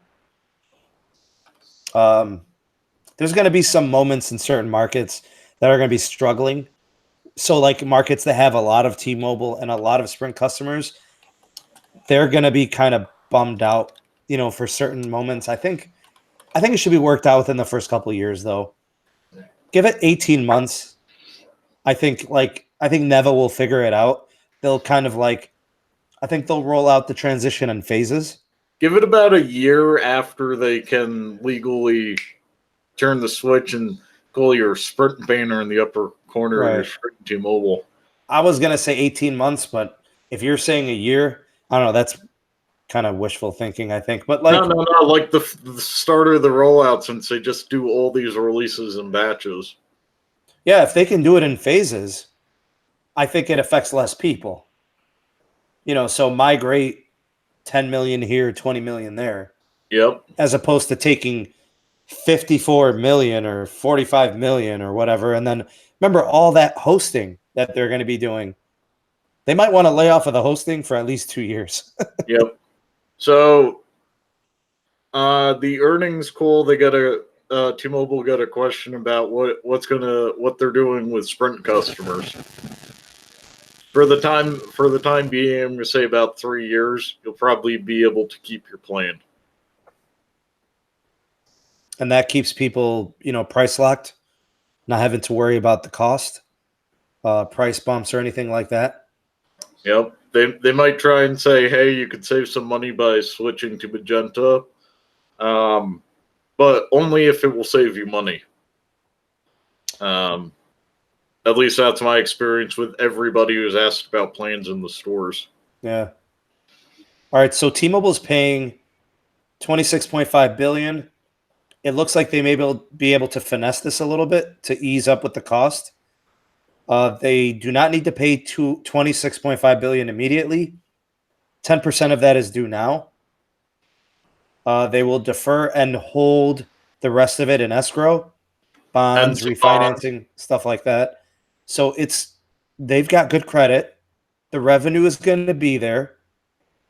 There's going to be some moments in certain markets that are going to be struggling. So like markets that have a lot of T-Mobile and a lot of Sprint customers, they're going to be kind of bummed out, for certain moments. I think it should be worked out within the first couple of years, though. Give it 18 months. I think Neville will figure it out. They'll kind of I think they'll roll out the transition in phases. Give it about a year after they can legally turn the switch and call your Sprint banner in the upper corner of your Sprint T-Mobile. I was going to say 18 months, but if you're saying a year, I don't know. That's kind of wishful thinking, I think. But no. Like the start of the rollout, since they just do all these releases in batches. Yeah, if they can do it in phases, I think it affects less people. So migrate 10 million here, 20 million there. Yep. As opposed to taking 54 million or 45 million or whatever. And then remember all that hosting that they're going to be doing. They might want to lay off of the hosting for at least 2 years. Yep. So the earnings call, they got T-Mobile got a question about what they're doing with Sprint customers. For the time being, I'm gonna say about 3 years, you'll probably be able to keep your plan. And that keeps people, price locked, not having to worry about the cost, price bumps or anything like that. Yep. They might try and say, hey, you could save some money by switching to Magenta, but only if it will save you money. At least that's my experience with everybody who's asked about plans in the stores. Yeah. All right. So T-Mobile's paying $26.5 billion. It looks like they may be able to finesse this a little bit to ease up with the cost. They do not need to pay $26.5 billion immediately. 10% of that is due now. They will defer and hold the rest of it in escrow, bonds, refinancing, stuff like that. So they've got good credit. The revenue is going to be there.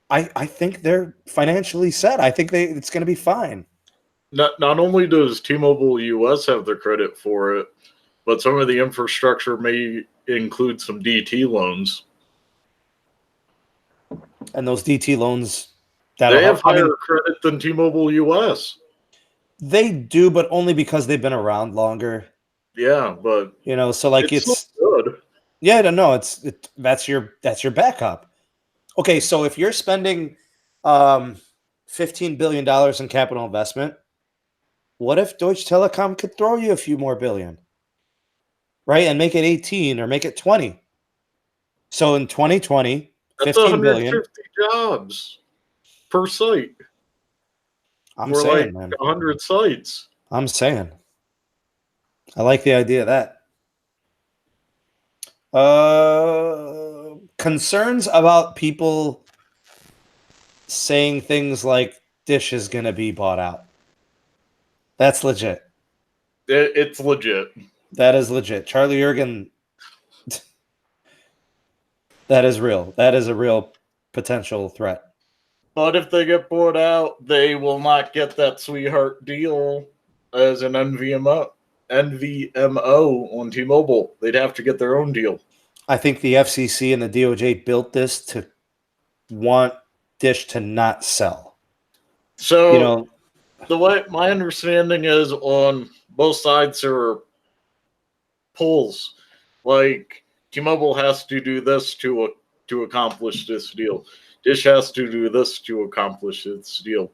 I think they're financially set. I think it's going to be fine. Not only does T-Mobile US have the credit for it, but some of the infrastructure may include some DT loans. And those DT loans, they have higher credit than T-Mobile US. They do, but only because they've been around longer. Yeah, but so like it's good. Yeah, no, that's your backup. Okay, so if you're spending $15 billion in capital investment, what if Deutsche Telekom could throw you a few more billion? Right? And make it 18 or make it 20. So in 2020, that's 15 billion jobs per site. I'm saying, like man. 100 sites. I'm saying. I like the idea of that. Concerns about people saying things like Dish is going to be bought out. That's legit. It's legit. That is legit. Charlie Ergen, that is real. That is a real potential threat. But if they get bought out, they will not get that sweetheart deal as an NVMO on T-Mobile. They'd have to get their own deal. I think the FCC and the DOJ built this to want Dish to not sell. So, the way my understanding is on both sides are pulls. Like T-Mobile has to do this to accomplish this deal. Dish has to do this to accomplish its deal.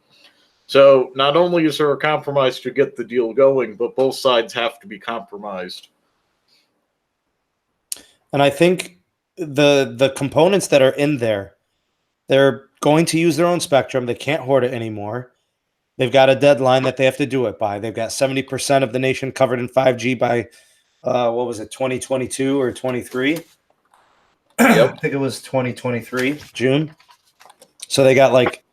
So not only is there a compromise to get the deal going, but both sides have to be compromised. And I think the components that are in there, they're going to use their own spectrum. They can't hoard it anymore. They've got a deadline that they have to do it by. They've got 70% of the nation covered in 5G by, 2022 or 23? Yep. I think it was 2023, June. So they got like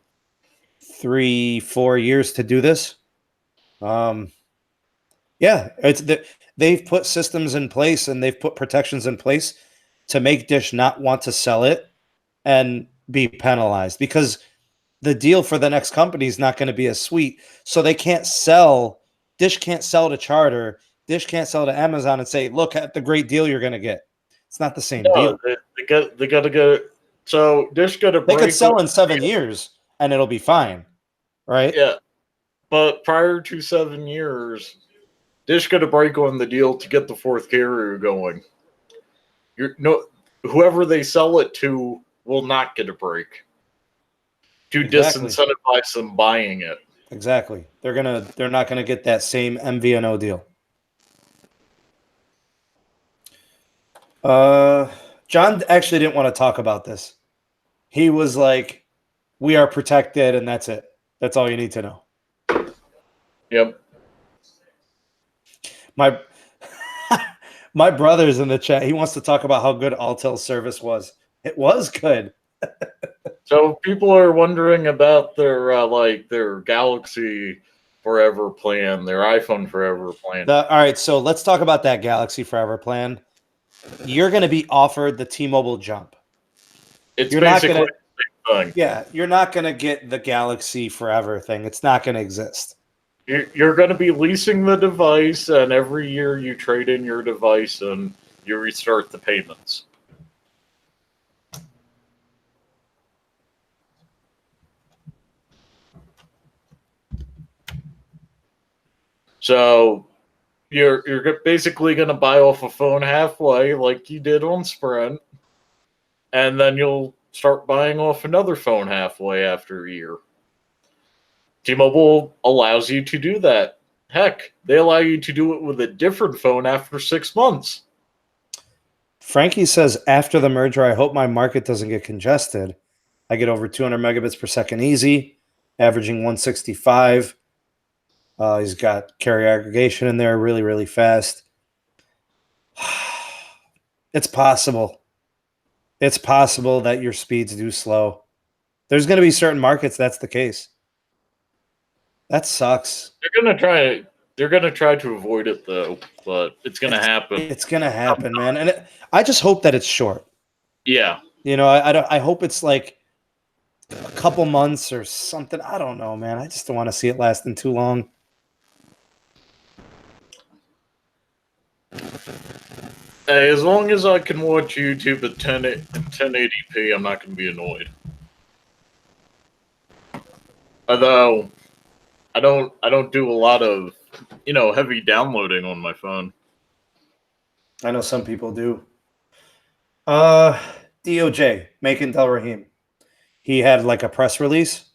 3-4 years to do this. They've put systems in place and they've put protections in place to make Dish not want to sell it and be penalized, because the deal for the next company is not going to be as sweet. So they can't sell. Dish can't sell to Charter. Dish can't sell to Amazon and say, look at the great deal you're going to get. It's not the same deal. They got to get. So Dish got to. They could sell in 7 years and it'll be fine, right? Yeah, but prior to 7 years, Dish got to break on the deal to get the fourth carrier going. Whoever they sell it to will not get a break to disincentivize them buying it. Exactly. They're not gonna get that same MVNO deal. John actually didn't want to talk about this. He was like, "We are protected, and that's it. That's all you need to know." Yep. My brother's in the chat. He wants to talk about how good Alltel's service was. It was good. So people are wondering about their Galaxy Forever plan, their iPhone Forever plan. All right, so let's talk about that Galaxy Forever plan. You're going to be offered the T-Mobile Jump. It's You're not basically gonna, the same thing. yeah, you're not going to get the Galaxy Forever thing. It's not going to exist. You're going to be leasing the device, and every year you trade in your device and you restart the payments. So you're basically going to buy off a phone halfway, like you did on Sprint, and then you'll start buying off another phone halfway after a year. T-Mobile allows you to do that. Heck, they allow you to do it with a different phone after 6 months. Frankie says, after the merger, I hope my market doesn't get congested. I get over 200 megabits per second easy, averaging 165. He's got carrier aggregation in there really, really fast. It's possible. It's possible that your speeds do slow. There's going to be certain markets that's the case. That sucks. They're gonna try to avoid it though, but it's gonna happen. It's going to happen, man. And I just hope that it's short. Yeah. You know, I hope it's like a couple months or something. I don't know, man. I just don't want to see it lasting too long. Hey, as long as I can watch YouTube at 1080p, I'm not going to be annoyed. Although, I don't do a lot of, heavy downloading on my phone. I know some people do. DOJ, Macon Del Rahim. He had like a press release.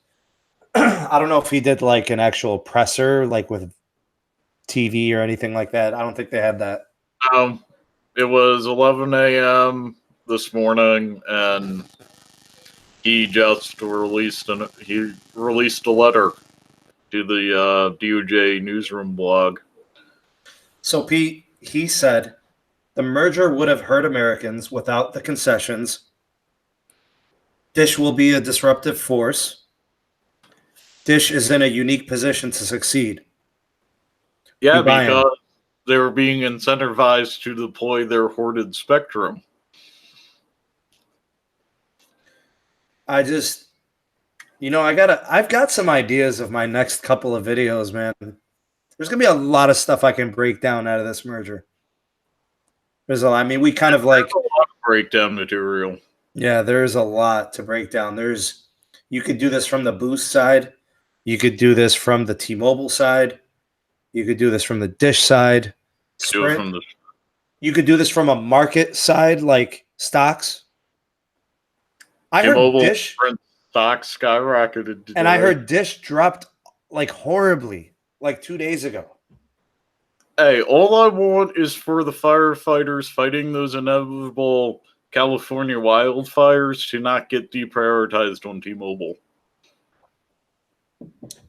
I don't know if he did like an actual presser, like with TV or anything like that. I don't think they had that. It was 11 a.m. this morning, and he just released a letter to the DOJ newsroom blog. So Pete, he said the merger would have hurt Americans without the concessions. Dish will be a disruptive force. Dish is in a unique position to succeed. Yeah, because they were being incentivized to deploy their hoarded spectrum. I've got some ideas of my next couple of videos, man. There's gonna be a lot of stuff I can break down out of this merger. We kind of like a lot of breakdown material. Yeah, there's a lot to break down. You could do this from the Boost side, you could do this from the T-Mobile side, you could do this from the Dish side. You could do this from a market side, like stocks. I heard Dish stocks skyrocketed today. And I heard Dish dropped like horribly, like 2 days ago. Hey, all I want is for the firefighters fighting those inevitable California wildfires to not get deprioritized on T-Mobile.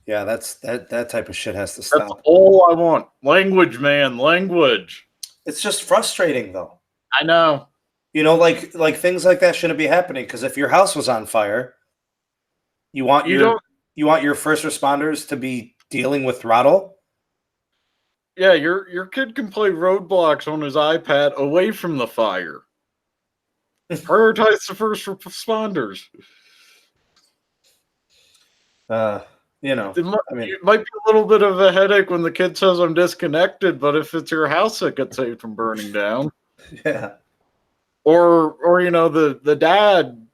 Yeah, that type of shit has to stop. That's all I want. Language, man, language. It's just frustrating, though. I know. Like things like that shouldn't be happening, because if your house was on fire, you want your first responders to be dealing with throttle. Yeah, your kid can play Roadblocks on his iPad away from the fire. Prioritize the first responders. It might be a little bit of a headache when the kid says I'm disconnected, but if it's your house that gets saved from burning down. Yeah. Or the dad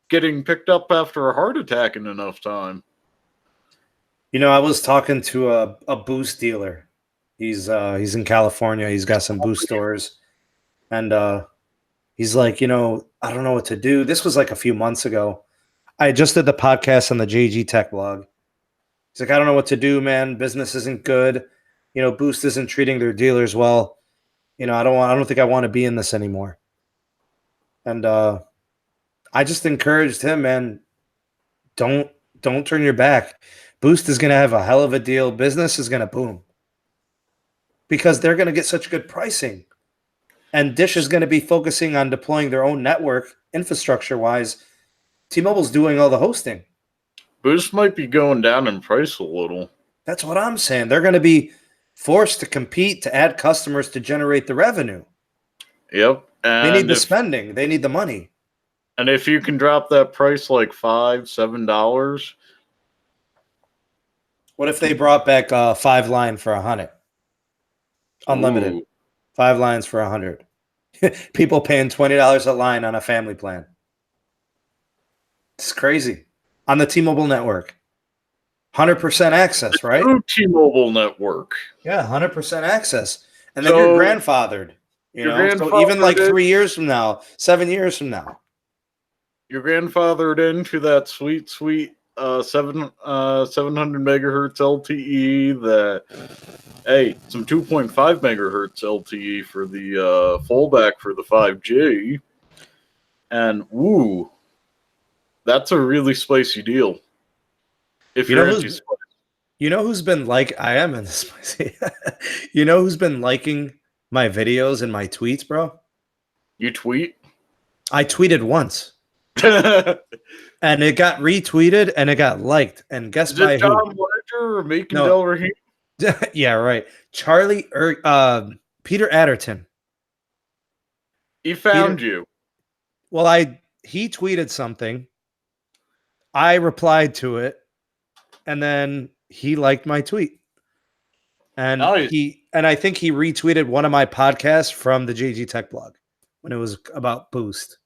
getting picked up after a heart attack in enough time. I was talking to a Boost dealer. He's in California. He's got some Boost stores. And he's like, I don't know what to do. This was like a few months ago. I just did the podcast on the JG Tech blog. He's like, I don't know what to do, man. Business isn't good. Boost isn't treating their dealers well. I don't think I want to be in this anymore. And I just encouraged him, man, don't turn your back. Boost is going to have a hell of a deal. Business is going to boom because they're going to get such good pricing. And Dish is going to be focusing on deploying their own network infrastructure-wise. T-Mobile's doing all the hosting. Boost might be going down in price a little. That's what I'm saying. They're going to be forced to compete to add customers to generate the revenue. Yep. They need the spending. They need the money. And if you can drop that price like $5, $7. What if they brought back 5 line for 100? Unlimited. Ooh. 5 lines for 100. People paying $20 a line on a family plan. It's crazy. On the T-Mobile network. 100% access, right? T-Mobile network. Yeah, 100% access. And then you're grandfathered. So even like 3 years from now, 7 years from now. You're grandfathered into that sweet 700 megahertz LTE that, hey, some 2.5 megahertz LTE for the fallback for the 5G. And, woo, that's a really spicy deal. If you're anti-spice. You know who's been I am in the spicy. You know who's been liking my videos and my tweets, bro? You tweet? I tweeted once. And it got retweeted and it got liked. And guess by who? John Ledger or Macon Del Rahim? Yeah, right. Peter Adderton. He found you. Well, he tweeted something. I replied to it, and then he liked my tweet. And I think he retweeted one of my podcasts from the JG Tech blog when it was about Boost.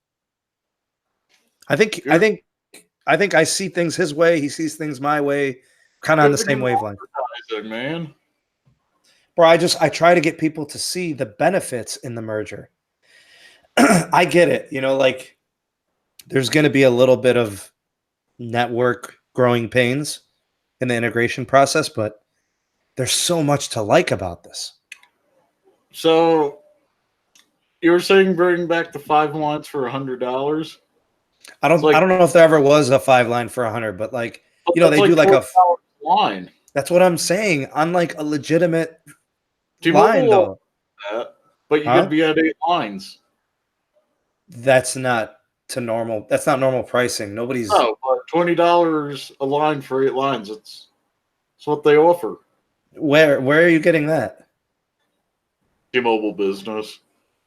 I think I see things his way, he sees things my way, kind of on the same wavelength. Man. Bro, I try to get people to see the benefits in the merger. I get it. Like there's going to be a little bit of network growing pains in the integration process, but there's so much to like about this. So you were saying bring back the 5 lines for $100? I don't know if there ever was a 5 line for 100, but they do like a line. That's what I'm saying. On like a legitimate line though. But you could be at 8 lines. That's not normal. That's not normal pricing. Nobody's but $20 a line for 8 lines. It's what they offer. Where are you getting that? T-Mobile business.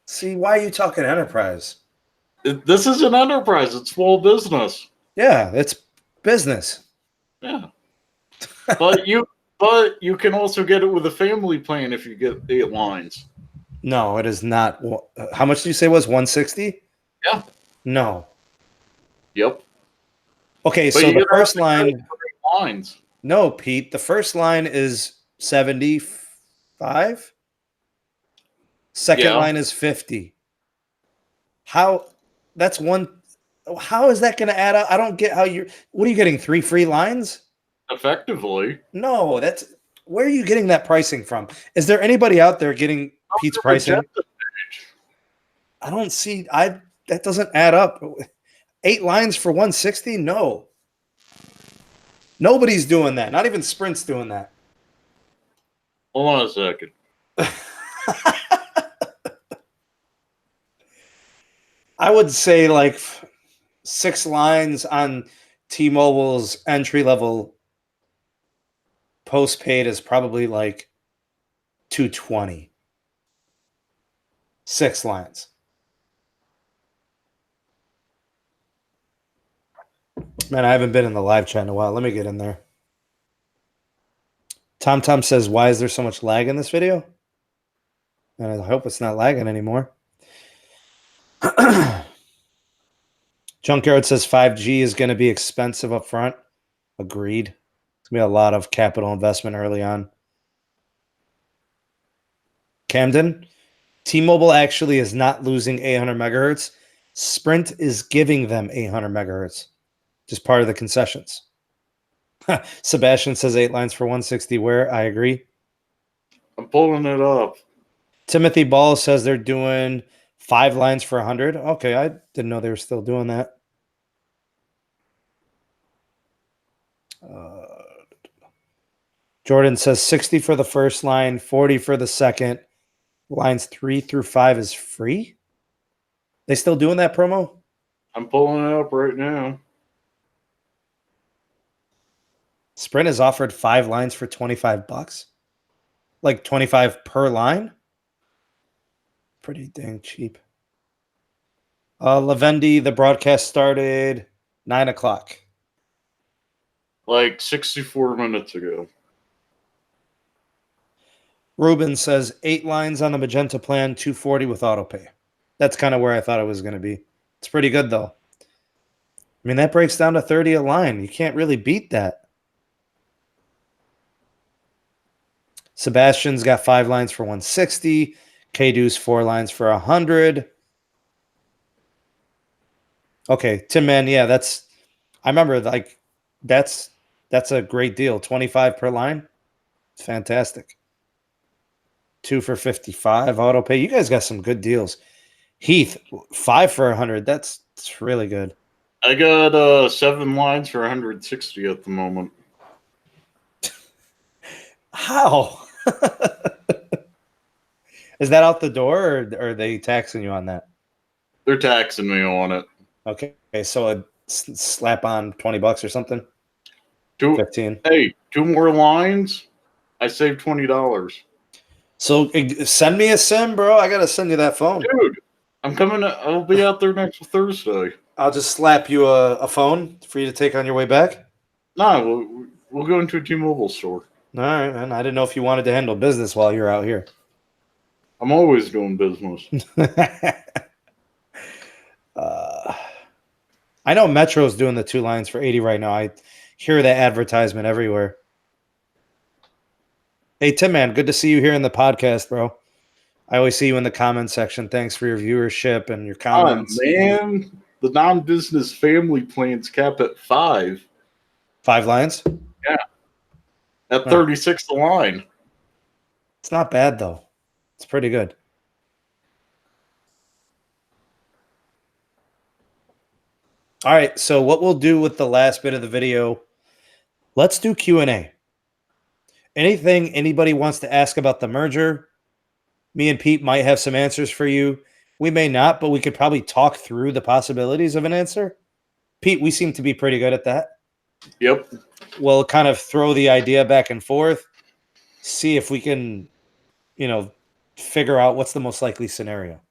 See, why are you talking enterprise? This is an enterprise. It's small business. Yeah, it's business. Yeah. But you can also get it with a family plan if you get 8 lines. No, it is not. How much did you say it was? 160? Yeah. No. Yep. Okay, so the first line. Lines. No, Pete. The first line is 75. Second line is 50. How is that going to add up? I don't get how what are you getting? 3 free lines? Effectively. No, where are you getting that pricing from? Is there anybody out there getting Pete's pricing? I don't see. That doesn't add up. 8 lines for 160? No. Nobody's doing that. Not even Sprint's doing that. Hold on a second. I would say like 6 lines on T-Mobile's entry-level postpaid is probably like $220. 6 lines. Man, I haven't been in the live chat in a while. Let me get in there. Tom says, why is there so much lag in this video? And I hope it's not lagging anymore. Junkyard says 5G is going to be expensive up front. Agreed. It's going to be a lot of capital investment early on. Camden, T-Mobile actually is not losing 800 megahertz. Sprint is giving them 800 megahertz. Just part of the concessions. Sebastian says 8 lines for 160. Where? I agree. I'm pulling it up. Timothy Ball says they're doing 5 lines for 100. Okay, I didn't know they were still doing that. Jordan says 60 for the first line, 40 for the second, Lines 3 through 5 is free? They still doing that promo? I'm pulling it up right now. Sprint has offered 5 lines for $25. Like 25 per line? Pretty dang cheap. Lavendi, the broadcast started 9 o'clock. Like 64 minutes ago. Ruben says 8 lines on the Magenta plan, $240 with autopay. That's kind of where I thought it was going to be. It's pretty good, though. I mean, that breaks down to 30 a line. You can't really beat that. Sebastian's got 5 lines for 160. K-Deuce 4 lines for 100. Okay, Tim Man, yeah, that's I remember like that's a great deal. 25 per line. It's fantastic. 2 for 55 auto pay. You guys got some good deals. Heath, 5 for 100. That's really good. I got 7 lines for 160 at the moment. How? Is that out the door, or are they taxing you on that? They're taxing me on it. Okay, so a slap on $20 or something. 15. Hey, 2 more lines. I saved $20. So send me a sim, bro. I gotta send you that phone, dude. I'm coming. I'll be out there next Thursday. I'll just slap you a phone for you to take on your way back. No, we'll go into a T-Mobile store. All right, man. I didn't know if you wanted to handle business while you're out here. I'm always doing business. I know Metro's doing the 2 lines for 80 right now. I hear that advertisement everywhere. Hey, Tim, man, good to see you here in the podcast, bro. I always see you in the comment section. Thanks for your viewership and your comments. Oh, man. The non-business family plans cap at 5. 5 lines? Yeah. At 36 the line. It's not bad, though. It's pretty good. All right, so what we'll do with the last bit of the video, let's do Q&A. Anything anybody wants to ask about the merger, me and Pete might have some answers for you. We may not, but we could probably talk through the possibilities of an answer. Pete, we seem to be pretty good at that. Yep. We'll kind of throw the idea back and forth, see if we can, figure out what's the most likely scenario.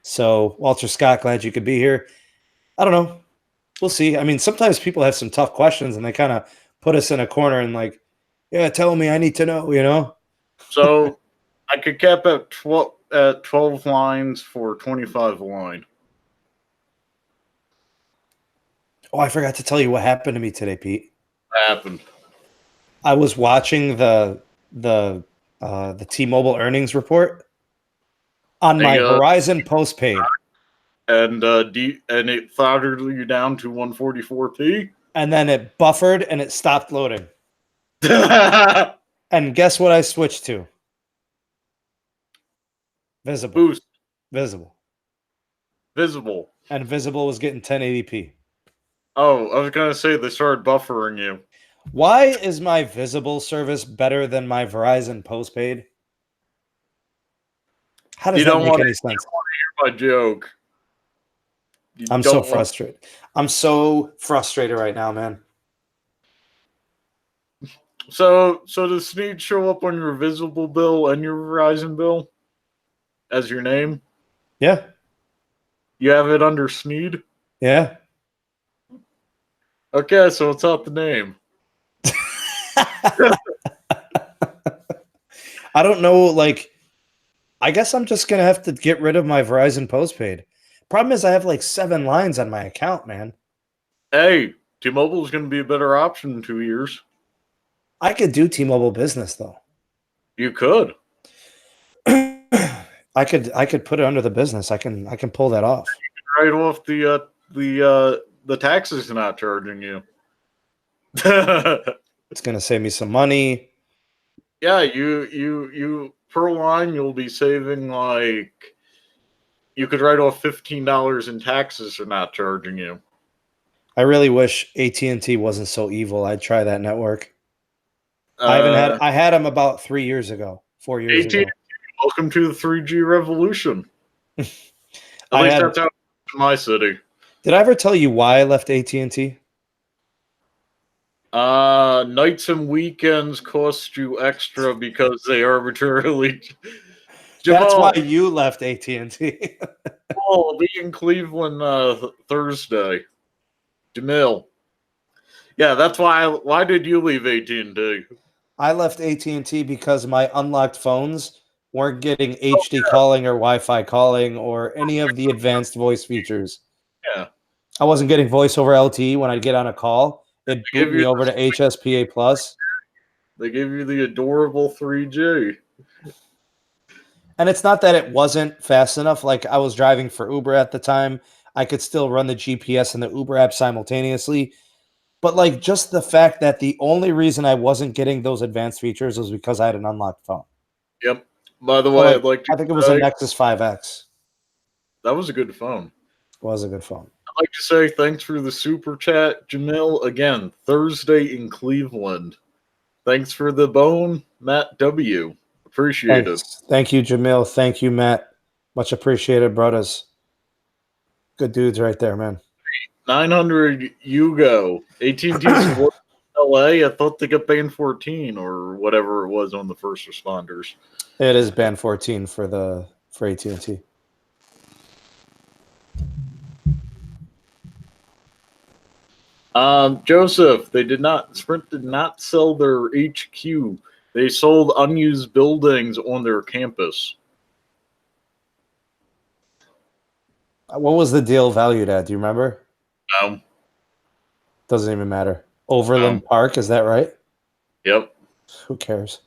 So, Walter Scott, glad you could be here. I don't know. We'll see. I mean, sometimes people have some tough questions and they kind of put us in a corner and like, yeah, tell me, I need to know, So I could cap at 12 lines for 25 a line. Oh, I forgot to tell you what happened to me today, Pete. What happened? I was watching the T-Mobile earnings report on my Verizon postpaid. And it throttled you down to 144p. And then it buffered and it stopped loading. And guess what I switched to? Visible. Boost. Visible. And Visible was getting 1080p. Oh, I was going to say they started buffering you. Why is my Visible service better than my Verizon postpaid? How does that make any sense? You don't want to hear my joke. I'm so frustrated. I'm so frustrated right now, man. So does Sneed show up on your Visible bill and your Verizon bill as your name? Yeah. You have it under Sneed? Yeah. Okay, so it's not the name. I don't know, like, I guess I'm just going to have to get rid of my Verizon postpaid. Problem is I have like 7 lines on my account, man. Hey, T-Mobile is going to be a better option in 2 years. I could do T-Mobile business, though. You could. I could put it under the business. I can pull that off. You can write off the taxes they're not charging you. It's going to save me some money. Yeah, you per line you'll be saving like you could write off $15 in taxes for not charging you. I really wish AT&T wasn't so evil. I'd try that network. I had them about 3 years ago, 4 years ago. AT&T Welcome to the 3G revolution. At least that's how it is in my city. Did I ever tell you why I left AT&T? Nights and weekends cost you extra because they arbitrarily. That's why Jamal, you left AT&T. I'll be in Cleveland Thursday. Jamil. Yeah, that's why. Why did you leave AT&T? I left AT&T because my unlocked phones weren't getting HD calling or Wi-Fi calling or any of the advanced voice features. Yeah. I wasn't getting voice over LTE when I'd get on a call. It'd boot me over to HSPA Plus. They give you the adorable 3G. And it's not that it wasn't fast enough. Like, I was driving for Uber at the time. I could still run the GPS and the Uber app simultaneously. But like, just the fact that the only reason I wasn't getting those advanced features was because I had an unlocked phone. Yep. By the So, way, like, I'd like to I think it was a Nexus 5X. That was a good phone. It was a good phone. I'd like to say thanks for the super chat, Jamil. Again, Thursday in Cleveland. Thanks for the bone, Matt W. Appreciate it. Thank you, Jamil. Thank you, Matt. Much appreciated, brothers. Good dudes right there, man. 900 Yugo. AT&T's work in LA. I thought they got band 14 or whatever it was on the first responders. It is band 14 for AT&T. Joseph, Sprint did not sell their HQ. They sold unused buildings on their campus. What was the deal valued at? Do you remember? No. Doesn't even matter. Overland Park, is that right? Yep. Who cares?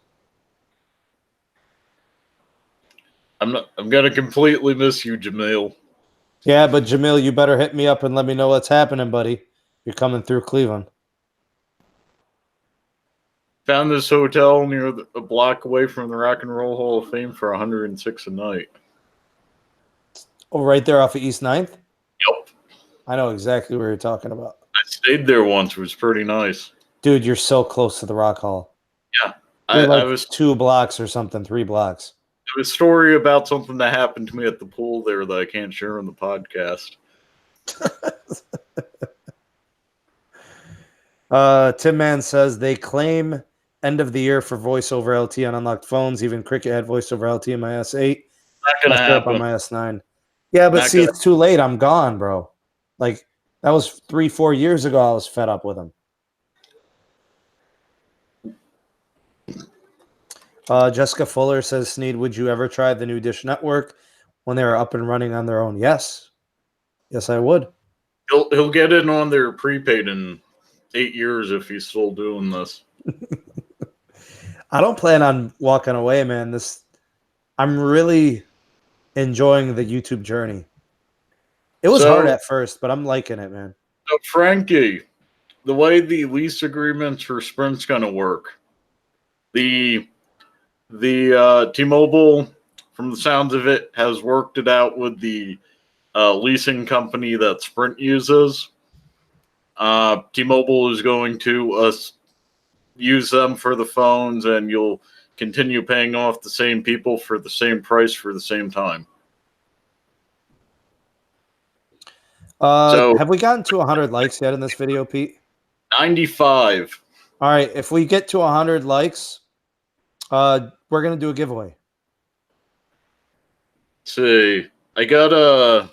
I'm gonna completely miss you, Jamil. Yeah, but Jamil, you better hit me up and let me know what's happening, buddy. You're coming through Cleveland. Found this hotel near a block away from the Rock and Roll Hall of Fame for $106 a night. Oh, right there off of East 9th? Yep. I know exactly what you're talking about. I stayed there once. It was pretty nice. Dude, you're so close to the Rock Hall. Yeah. I was 2 blocks or something, 3 blocks. There was a story about something that happened to me at the pool there that I can't share on the podcast. Tim Man says they claim end of the year for voice over LTE on unlocked phones. Even Cricket had voice over LTE in my S8. Not gonna happen on my S9. Yeah, but see, it's too late. I'm gone, bro. Like, that was 3-4 years ago. I was fed up with them. Jessica Fuller says, Sneed, would you ever try the new Dish Network when they are up and running on their own? Yes. Yes, I would. He'll get in on their prepaid in 8 years if he's still doing this. I don't plan on walking away, man. I'm really enjoying the YouTube journey. It was hard at first, but I'm liking it, man. So, Frankie, the way the lease agreements for Sprint's going to work, the T-Mobile, from the sounds of it, has worked it out with the leasing company that Sprint uses. T-Mobile is going to use them for the phones, and you'll continue paying off the same people for the same price for the same time. Have we gotten to 100 likes yet in this video, Pete? 95. All right. If we get to 100 likes, we're going to do a giveaway. Let's see. I got a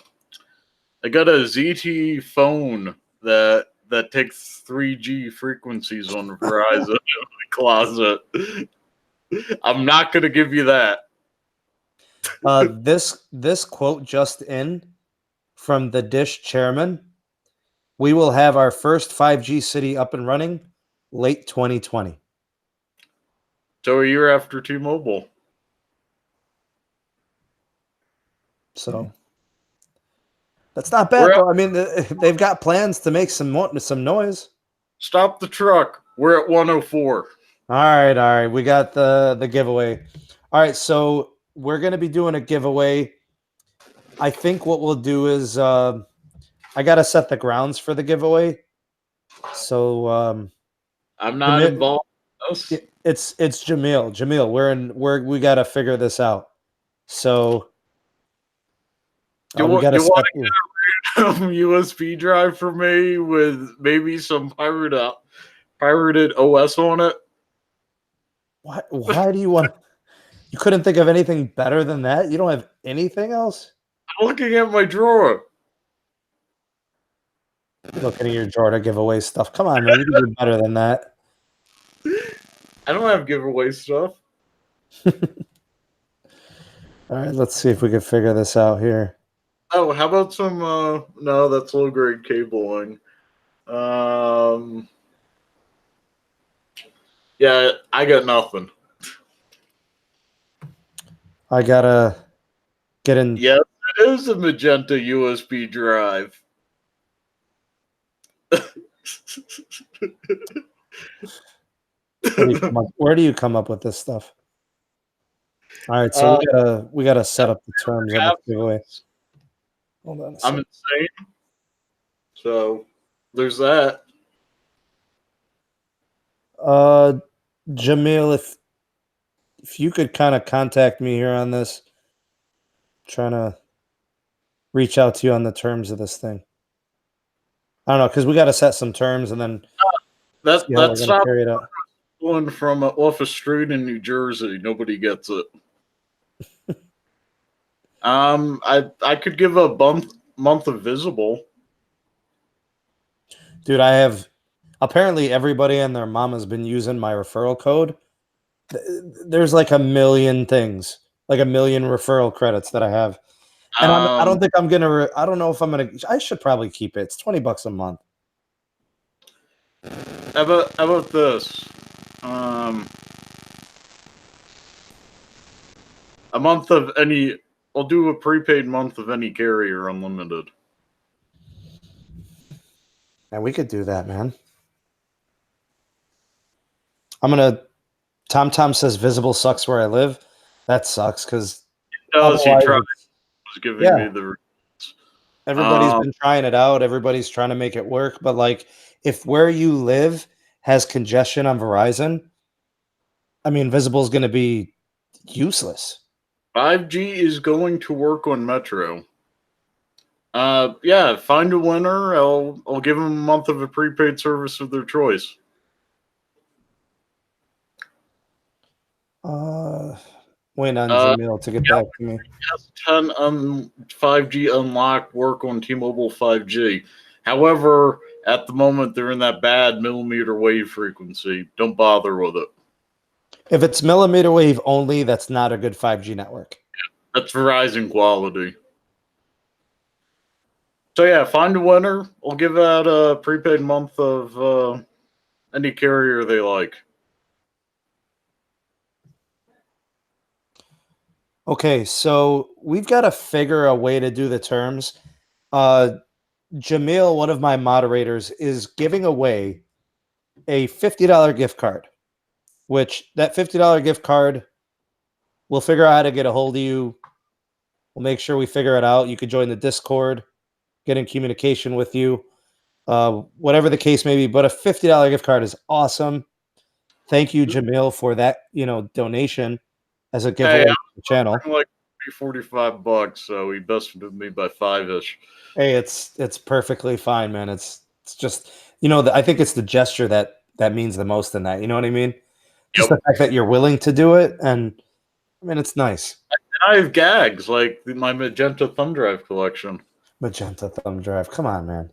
ZTE phone that takes 3G frequencies on Verizon in my closet. I'm not going to give you that. This quote just in from the Dish chairman: we will have our first 5G city up and running late 2020. So a year after T-Mobile. So that's not bad, though. I mean, they've got plans to make some noise. Stop the truck. We're at 104. All right. We got the giveaway. All right, so we're going to be doing a giveaway. I think what we'll do is I got to set the grounds for the giveaway. So I'm not involved. It's Jamil. Jamil, we got to figure this out. So Do we you got to want set. to get a USB drive for me with maybe some pirated OS on it? Why do you want? You couldn't think of anything better than that? You don't have anything else? I'm looking at my drawer. You're looking at your drawer to give away stuff. Come on, man. You can do better than that. I don't have giveaway stuff. All right, let's see if we can figure this out here. Oh, how about some? No, that's low grade cabling. Yeah, I got nothing. I gotta get in. Yes, it is a magenta USB drive. Where do you come up with this stuff? All right, so we gotta set up the terms of the giveaway. Hold on. I'm insane. So there's that. Jamil, if you could kind of contact me here on this, I'm trying to reach out to you on the terms of this thing. I don't know, because we got to set some terms and then That's not carry it out. One from off a street in New Jersey. Nobody gets it. I could give a month of visible. Dude, I have apparently everybody and their mom has been using my referral code. There's like a million things, like a million referral credits that I have. And I don't think I'm gonna. I don't know if I'm gonna. I should probably keep it. It's $20 a month. How about this? A month of any. I'll do a prepaid month of any carrier, unlimited. And we could do that, man. I'm gonna. Tom says visible sucks where I live. That sucks because Was giving me the. Everybody's been trying it out. Everybody's trying to make it work. But like, if where you live has congestion on Verizon, I mean, visible is going to be useless. 5G is going to work on Metro. Yeah, find a winner. I'll give them a month of a prepaid service of their choice. Waiting on Jamil to get back to me. S10 5G unlock work on T-Mobile 5G. However, at the moment they're in that bad millimeter wave frequency. Don't bother with it. If it's millimeter wave only, that's not a good 5G network. That's Verizon quality. So yeah, find a winner. I'll give out a prepaid month of any carrier they like. Okay, so we've got to figure a way to do the terms. Jamil, one of my moderators, is giving away a $50 gift card, which that $50 gift card, we'll figure out how to get a hold of you. We'll make sure we figure it out. You could join the Discord, get in communication with you, whatever the case may be. But a $50 gift card is awesome. Thank you, Jamil, for that donation as a giveaway to the channel. Like $45, so he bested me by $5-ish. Hey, it's perfectly fine, man. It's just I think it's the gesture that means the most in that. You know what I mean? Just the fact that you're willing to do it, and I mean it's nice. And I have gags like my magenta thumb drive collection. Magenta thumb drive. Come on, man.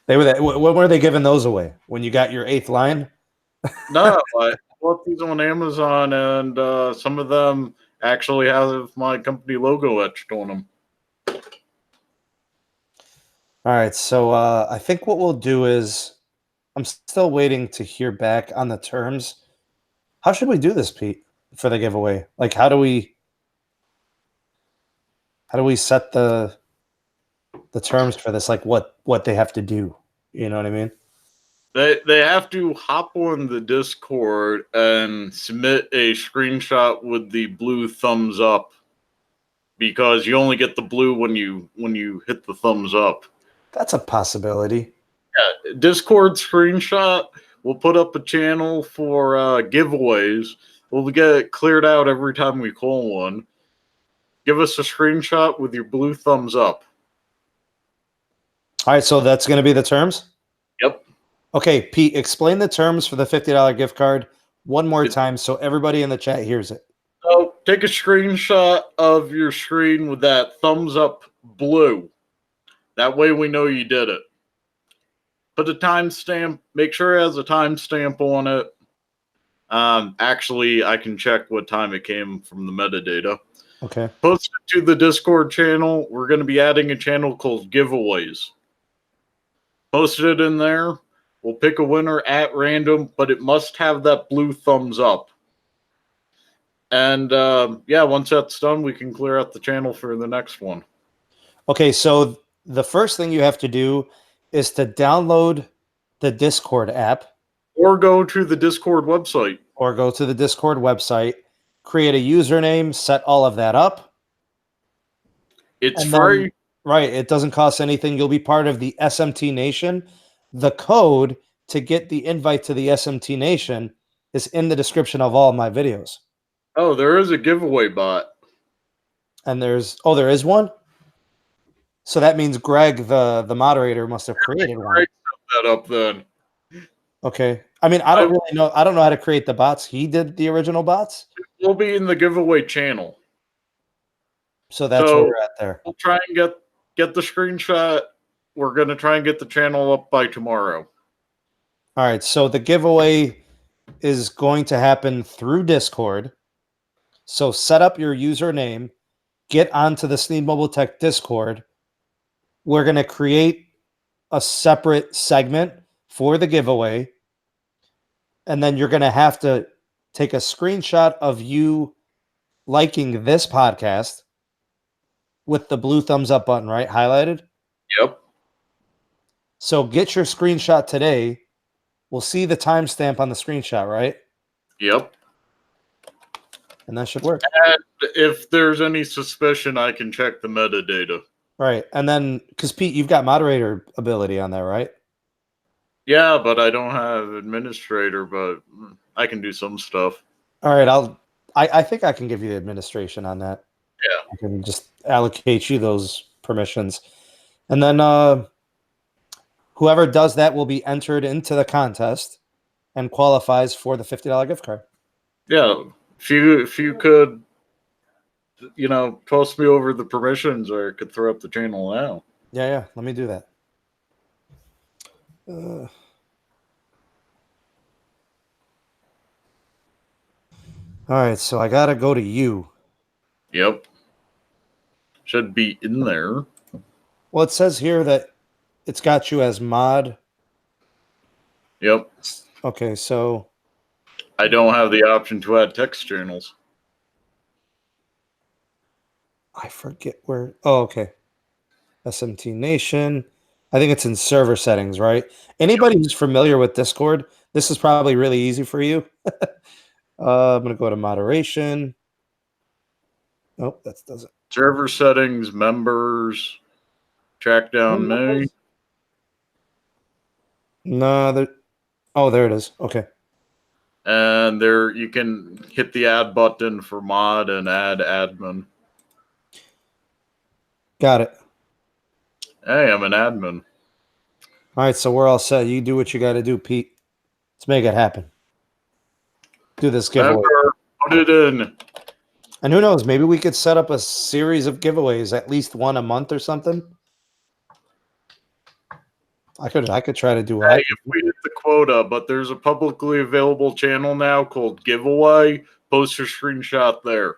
When were they giving those away? When you got your 8th line? No, I bought these on Amazon, and some of them actually have my company logo etched on them. All right, so I think what we'll do is I'm still waiting to hear back on the terms. How should we do this, Pete, for the giveaway? Like, how do we set the terms for this? Like, what they have to do? You know what I mean? They have to hop on the Discord and submit a screenshot with the blue thumbs up, because you only get the blue when you hit the thumbs up. That's a possibility. Yeah, Discord screenshot. We'll put up a channel for giveaways. We'll get it cleared out every time we call one. give us a screenshot with your blue thumbs up. All right, so that's going to be the terms? Yep. Okay, Pete, explain the terms for the $50 gift card one more time so everybody in the chat hears it. So take a screenshot of your screen with that thumbs up blue. That way we know you did it. Put a timestamp. Make sure it has a timestamp on it. Actually, I can check what time it came from the metadata. Okay. Post it to the Discord channel. We're going to be adding a channel called Giveaways. Post it in there. We'll pick a winner at random, but it must have that blue thumbs up. And yeah, once that's done, we can clear out the channel for the next one. Okay, so the first thing you have to do is to download the Discord app. Or go to the Discord website. Or go to the Discord website, create a username, set all of that up. It's free. Right, it doesn't cost anything. You'll be part of the SMT Nation. The code to get the invite to the SMT Nation is in the description of all of my videos. Oh, there is a giveaway bot. And there is one? So that means Greg, the moderator, must have created one. Greg set that up then. Okay. I mean, I don't really know. I don't know how to create the bots. He did the original bots. It will be in the giveaway channel. So that's where we're at there. We'll try and get the screenshot. We're going to try and get the channel up by tomorrow. All right. So the giveaway is going to happen through Discord. So set up your username, get onto the Sneed Mobile Tech Discord. We're going to create a separate segment for the giveaway. And then you're going to have to take a screenshot of you liking this podcast with the blue thumbs up button, right? Highlighted? Yep. So get your screenshot today. We'll see the timestamp on the screenshot, right? Yep. And that should work. And if there's any suspicion, I can check the metadata. Right. And then, because Pete, you've got moderator ability on there, right? Yeah, but I don't have administrator, but I can do some stuff. All right. I think I can give you the administration on that. Yeah. I can just allocate you those permissions. And then whoever does that will be entered into the contest and qualifies for the $50 gift card. Yeah. If you could, toss me over the permissions, or I could throw up the channel now. Yeah. Let me do that. All right, so I gotta go to you. Yep. Should be in there. Well, it says here that it's got you as mod. Yep. Okay, so I don't have the option to add text channels. I forget where. Oh, okay. SMT Nation. I think it's in server settings, right? Anybody who's familiar with Discord, this is probably really easy for you. I'm going to go to moderation. Nope, that doesn't. Server settings, members, track down me. No, there it is. Okay. And there you can hit the add button for mod and add admin. Got it. Hey, I'm an admin. All right, so we're all set. You do what you got to do, Pete. Let's make it happen. Do this giveaway. Member, put it in. And who knows? Maybe we could set up a series of giveaways, at least one a month or something. I could try to do it. Hey, if we hit the quota, but there's a publicly available channel now called Giveaway. Post your screenshot there.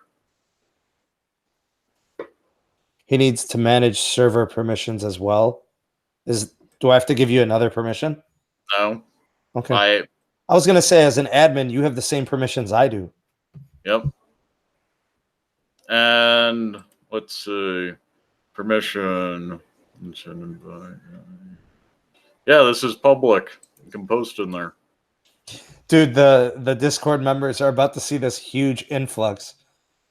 He needs to manage server permissions as well. Do I have to give you another permission? No. Okay. I was going to say, as an admin, you have the same permissions I do. Yep. And let's see. Permission. Yeah, this is public. You can post in there. Dude, the Discord members are about to see this huge influx.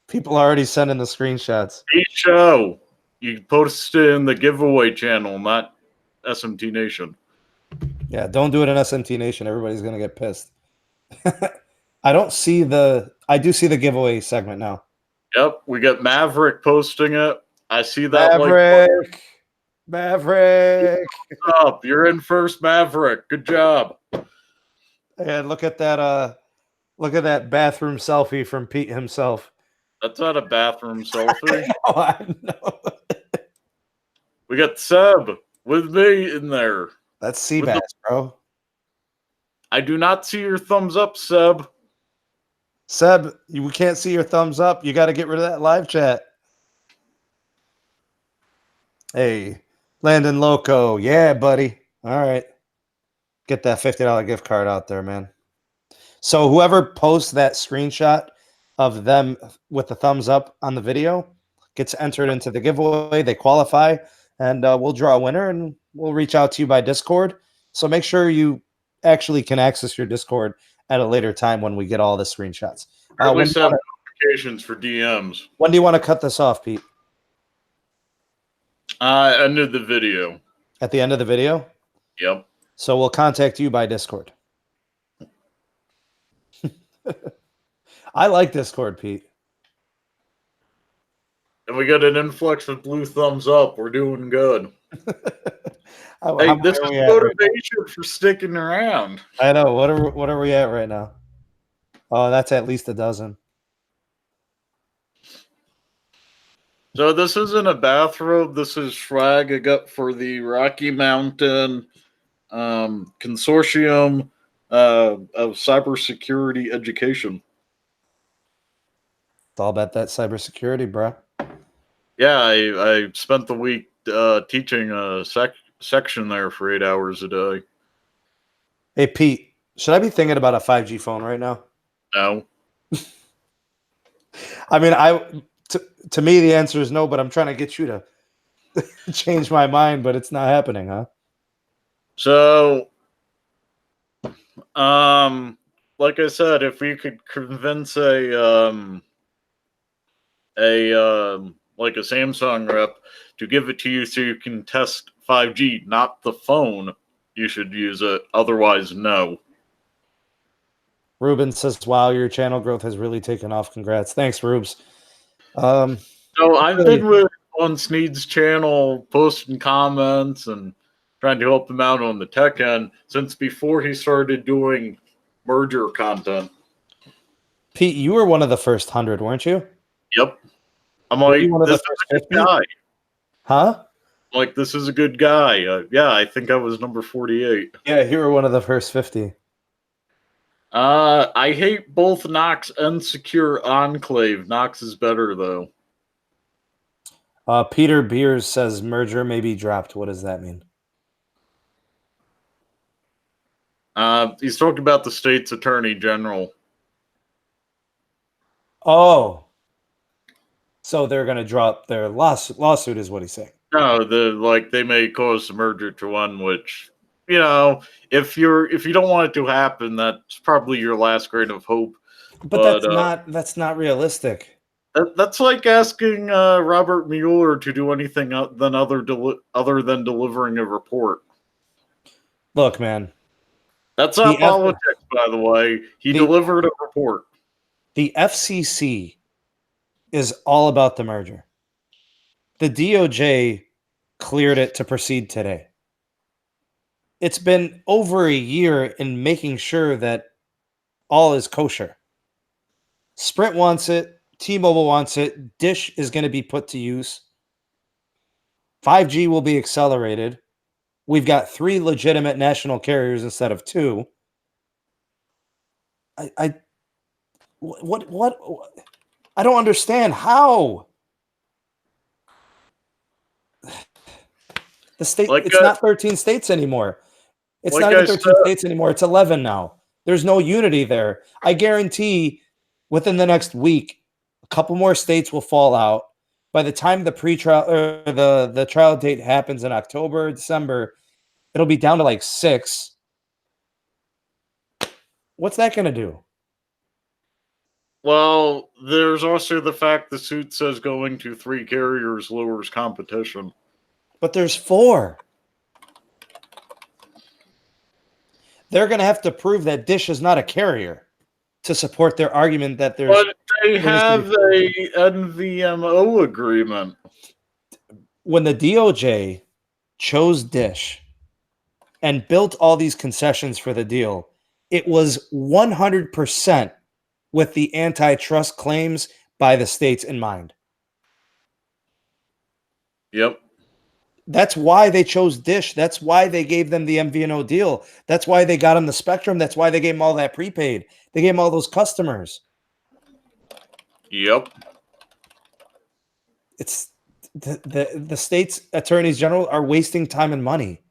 People are already sending the screenshots. Each show, you post it in the giveaway channel, not SMT Nation. Yeah, don't do it in SMT Nation. Everybody's going to get pissed. I do see the giveaway segment now. Yep, we got Maverick posting it. I see that Maverick. up. You're in first, Maverick. Good job. And look at that bathroom selfie from Pete himself. That's not a bathroom selfie. I know. We got Seb with me in there. That's Seabass, bro. I do not see your thumbs up, Seb. Seb, we can't see your thumbs up. You got to get rid of that live chat. Hey, Landon Loco. Yeah, buddy. All right. Get that $50 gift card out there, man. So whoever posts that screenshot of them with the thumbs up on the video gets entered into the giveaway. They qualify, and we'll draw a winner, and we'll reach out to you by Discord. So make sure you actually can access your Discord at a later time when we get all the screenshots. I always have notifications for DMs. When do you want to cut this off, Pete? Ended the video. At the end of the video? Yep. So we'll contact you by Discord. I like Discord, Pete. And we got an influx of blue thumbs up. We're doing good. Hey, this is motivation for sticking around. I know. What are we at right now? Oh, that's at least a dozen. So this isn't a bathrobe. This is swag I got for the Rocky Mountain Consortium of Cybersecurity Education. It's all about that cybersecurity, bro. Yeah, I spent the week teaching a section there for 8 hours a day. Hey, Pete, should I be thinking about a 5G phone right now? No. I mean, to me, the answer is no, but I'm trying to get you to change my mind, but it's not happening, huh? So, like I said, if we could convince like a Samsung rep to give it to you so you can test 5G, not the phone, you should use it. Otherwise, no. Ruben says, wow, your channel growth has really taken off. Congrats. Thanks, Rubes. So I've been on Sneed's channel posting comments and trying to help him out on the tech end since before he started doing merger content. Pete, you were one of the first 100, weren't you? Yep. I'm like, this is a good guy. Huh? Like, this is a good guy. Yeah, I think I was number 48. Yeah, you were one of the first 50. I hate both Knox and Secure Enclave. Knox is better, though. Peter Beers says merger may be dropped. What does that mean? He's talking about the state's attorney general. Oh. So they're going to drop their lawsuit is what he's saying. No, they may cause the merger to one, which, you know, if you don't want it to happen, that's probably your last grain of hope. But that's not realistic. That's like asking Robert Mueller to do anything other than delivering a report. Look, man. That's not politics, by the way. He delivered a report. The FCC is all about the merger. The DOJ cleared it to proceed today. It's been over a year in making sure that all is kosher. Sprint wants it. T-Mobile wants it. Dish is going to be put to use. 5G will be accelerated. We've got 3 legitimate national carriers instead of 2. What? I don't understand how. The state, it's not 13 states anymore. It's not even 13 states anymore. It's 11 now. There's no unity there. I guarantee within the next week, a couple more states will fall out. By the time the pretrial or the trial date happens in October, December, it'll be down to like 6. What's that going to do? Well, there's also the fact the suit says going to 3 carriers lowers competition. But there's 4. They're going to have to prove that Dish is not a carrier. to support their argument that there's. But they have a NVMO agreement. When the DOJ chose Dish and built all these concessions for the deal, it was 100% with the antitrust claims by the states in mind. Yep. That's why they chose Dish. That's why they gave them the MVNO deal. That's why they got them the spectrum. That's why they gave them all that prepaid. They gave them all those customers. Yep. It's the state's attorneys general are wasting time and money.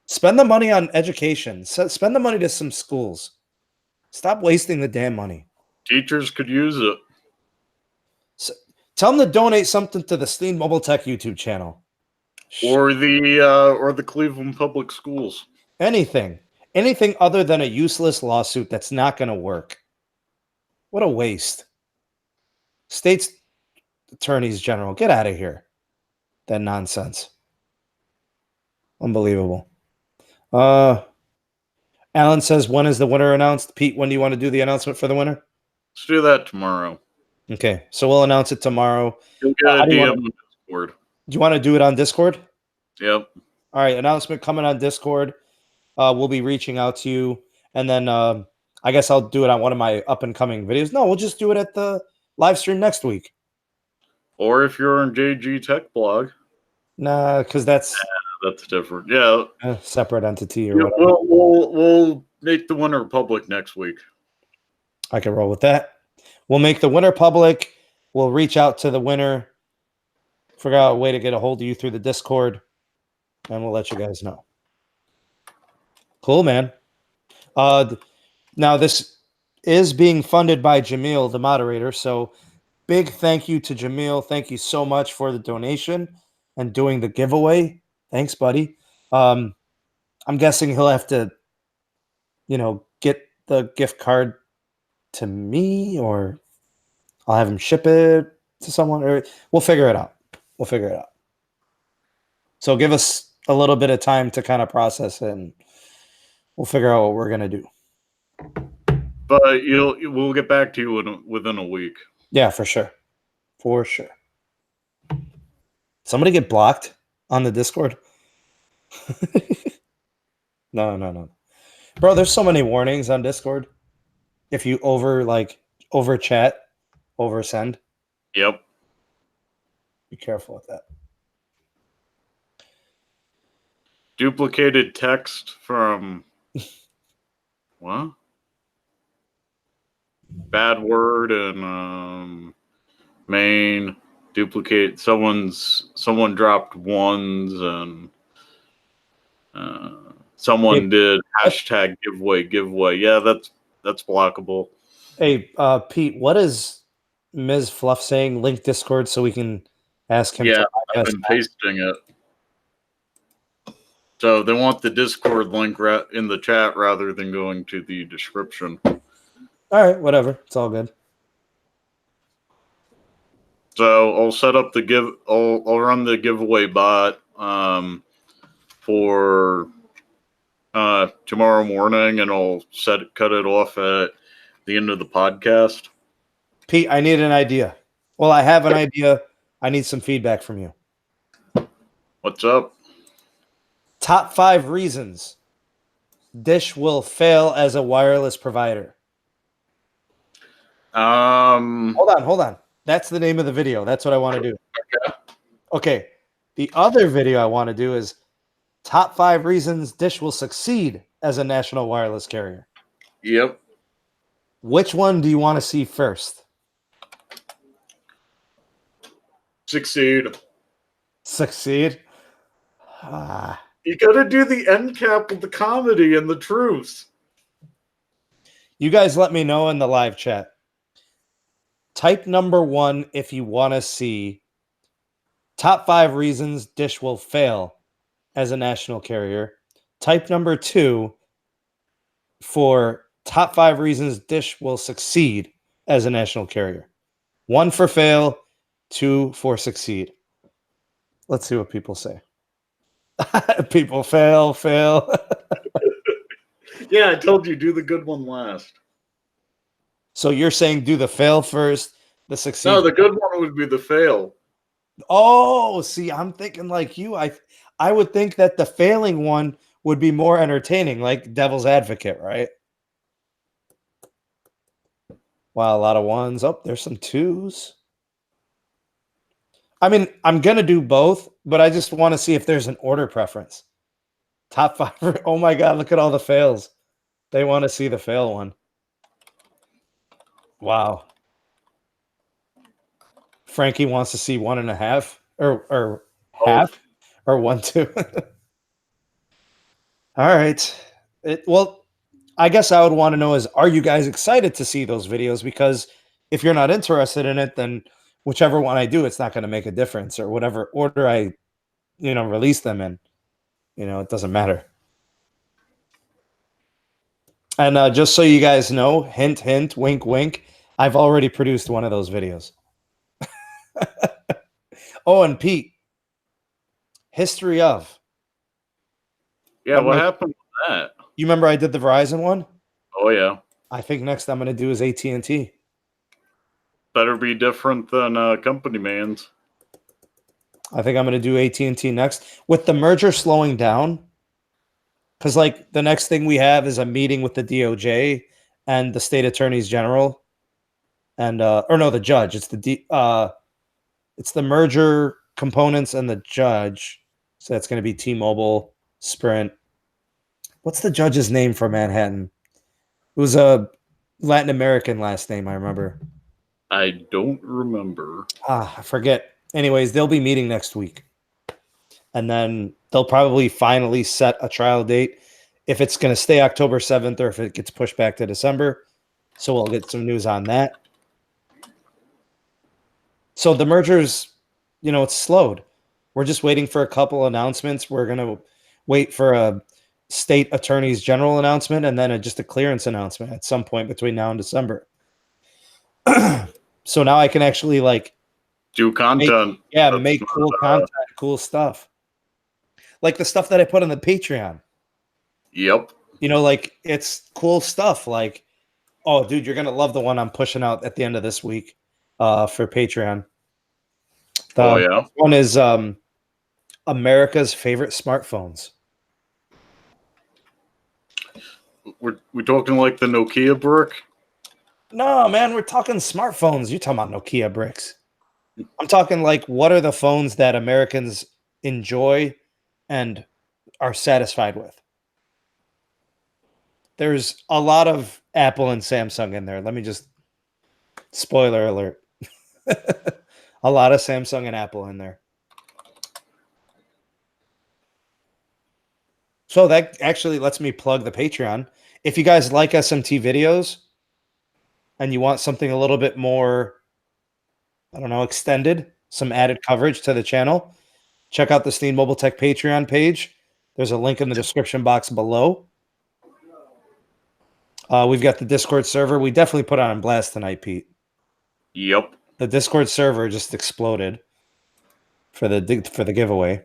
Spend the money on education. Spend the money to some schools. Stop wasting the damn money. Teachers could use it. So, tell them to donate something to the Sneed Mobile Tech YouTube channel. Or the Cleveland Public Schools. Anything other than a useless lawsuit that's not going to work. What a waste. State's attorneys general, get out of here. That nonsense. Unbelievable. Alan says, when is the winner announced? Pete, when do you want to do the announcement for the winner? Let's do that tomorrow. Okay, so we'll announce it tomorrow. You'll get a DM on Discord. Do you want to do it on Discord? Yep. All right, announcement coming on Discord. We'll be reaching out to you. And then I guess I'll do it on one of my up-and-coming videos. No, we'll just do it at the live stream next week. Or if you're on JG Tech Blog. Nah, because that's different. Yeah. A separate entity or whatever. We'll make the winner public next week. I can roll with that. We'll make the winner public. We'll reach out to the winner. Figure out a way to get a hold of you through the Discord. And we'll let you guys know. Cool, man. Now, this is being funded by Jamil, the moderator. So big thank you to Jamil. Thank you so much for the donation and doing the giveaway. Thanks, buddy. I'm guessing he'll have to, get the gift card to me, or I'll have him ship it to someone, or we'll figure it out. So give us a little bit of time to kind of process it, and we'll figure out what we're going to do. But we'll get back to you within a week. Yeah, for sure. For sure. Somebody get blocked on the Discord? No. Bro, there's so many warnings on Discord. If you over chat, over send. Yep. Be careful with that. Duplicated text from what? Bad word and main duplicate. Someone dropped ones and someone did hashtag giveaway. Yeah, that's blockable. Hey, Pete, what is Ms. Fluff saying? Link Discord so we can ask him. Yeah, I've been pasting it. So they want the Discord link in the chat rather than going to the description. All right, whatever. It's all good. So I'll set up I'll run the giveaway bot for tomorrow morning, and I'll cut it off at the end of the podcast. Pete, I need an idea. Well, I have an idea. I need some feedback from you. What's up? Top 5 reasons Dish will fail as a wireless provider. Hold on. That's the name of the video. That's what I want to do. Okay. The other video I want to do is top 5 reasons Dish will succeed as a national wireless carrier. Yep. Which one do you want to see first? Succeed. You got to do the end cap with the comedy and the truth. You guys let me know in the live chat. Type number 1 if you want to see top 5 reasons Dish will fail as a national carrier. Type number 2 for top 5 reasons Dish will succeed as a national carrier. 1 for fail, 2 for succeed. Let's see what people say. People fail. Yeah, I told you, do the good one last. So you're saying do the fail first, the succeed. No, the good one would be the fail. Oh, see, I'm thinking like you. I would think that the failing one would be more entertaining, like Devil's Advocate, right? Wow, a lot of ones. Oh, there's some twos. I mean, I'm gonna do both, but I just want to see if there's an order preference. Top five. Oh my God, look at all the fails. They want to see the fail one. Wow. Frankie wants to see 1.5 or half or 1, 2. All right. Well, I guess I would want to know is, are you guys excited to see those videos? Because if you're not interested in it, then whichever one I do, it's not going to make a difference, or whatever order I, release them in, it doesn't matter. And just so you guys know, hint, hint, wink, wink, I've already produced one of those videos. Oh, and Pete, history of. Yeah, Remember what happened with that? You remember I did the Verizon one? Oh, yeah. I think next I'm going to do is AT&T. Better be different than Company Man's. I think I'm going to do AT&T next. With the merger slowing down, because like the next thing we have is a meeting with the DOJ and the state attorneys general, and or no, the judge. It's it's the merger components and the judge. So that's going to be T-Mobile, Sprint. What's the judge's name for Manhattan? It was a Latin American last name, I remember. I don't remember. I forget. Anyways, they'll be meeting next week. And then they'll probably finally set a trial date if it's going to stay October 7th or if it gets pushed back to December. So we'll get some news on that. So the mergers, it's slowed. We're just waiting for a couple announcements. We're going to wait for a state attorney's general announcement and then just a clearance announcement at some point between now and December. So now I can actually do content. Make cool content, cool stuff. Like the stuff that I put on the Patreon. Yep. It's cool stuff. Like, oh, dude, you're going to love the one I'm pushing out at the end of this week for Patreon. The one is America's favorite smartphones. We're talking like the Nokia brick? No, man, we're talking smartphones. You're talking about Nokia bricks. I'm talking like, what are the phones that Americans enjoy and are satisfied with? There's a lot of Apple and Samsung in there. Let me just, spoiler alert. A lot of Samsung and Apple in there. So that actually lets me plug the Patreon. If you guys like SMT videos and you want something a little bit more, I don't know, extended, some added coverage to the channel, check out the Sneed Mobile Tech Patreon page. There's a link in the description box below. We've got the Discord server. We definitely put on blast tonight, Pete. Yep. The Discord server just exploded for the giveaway.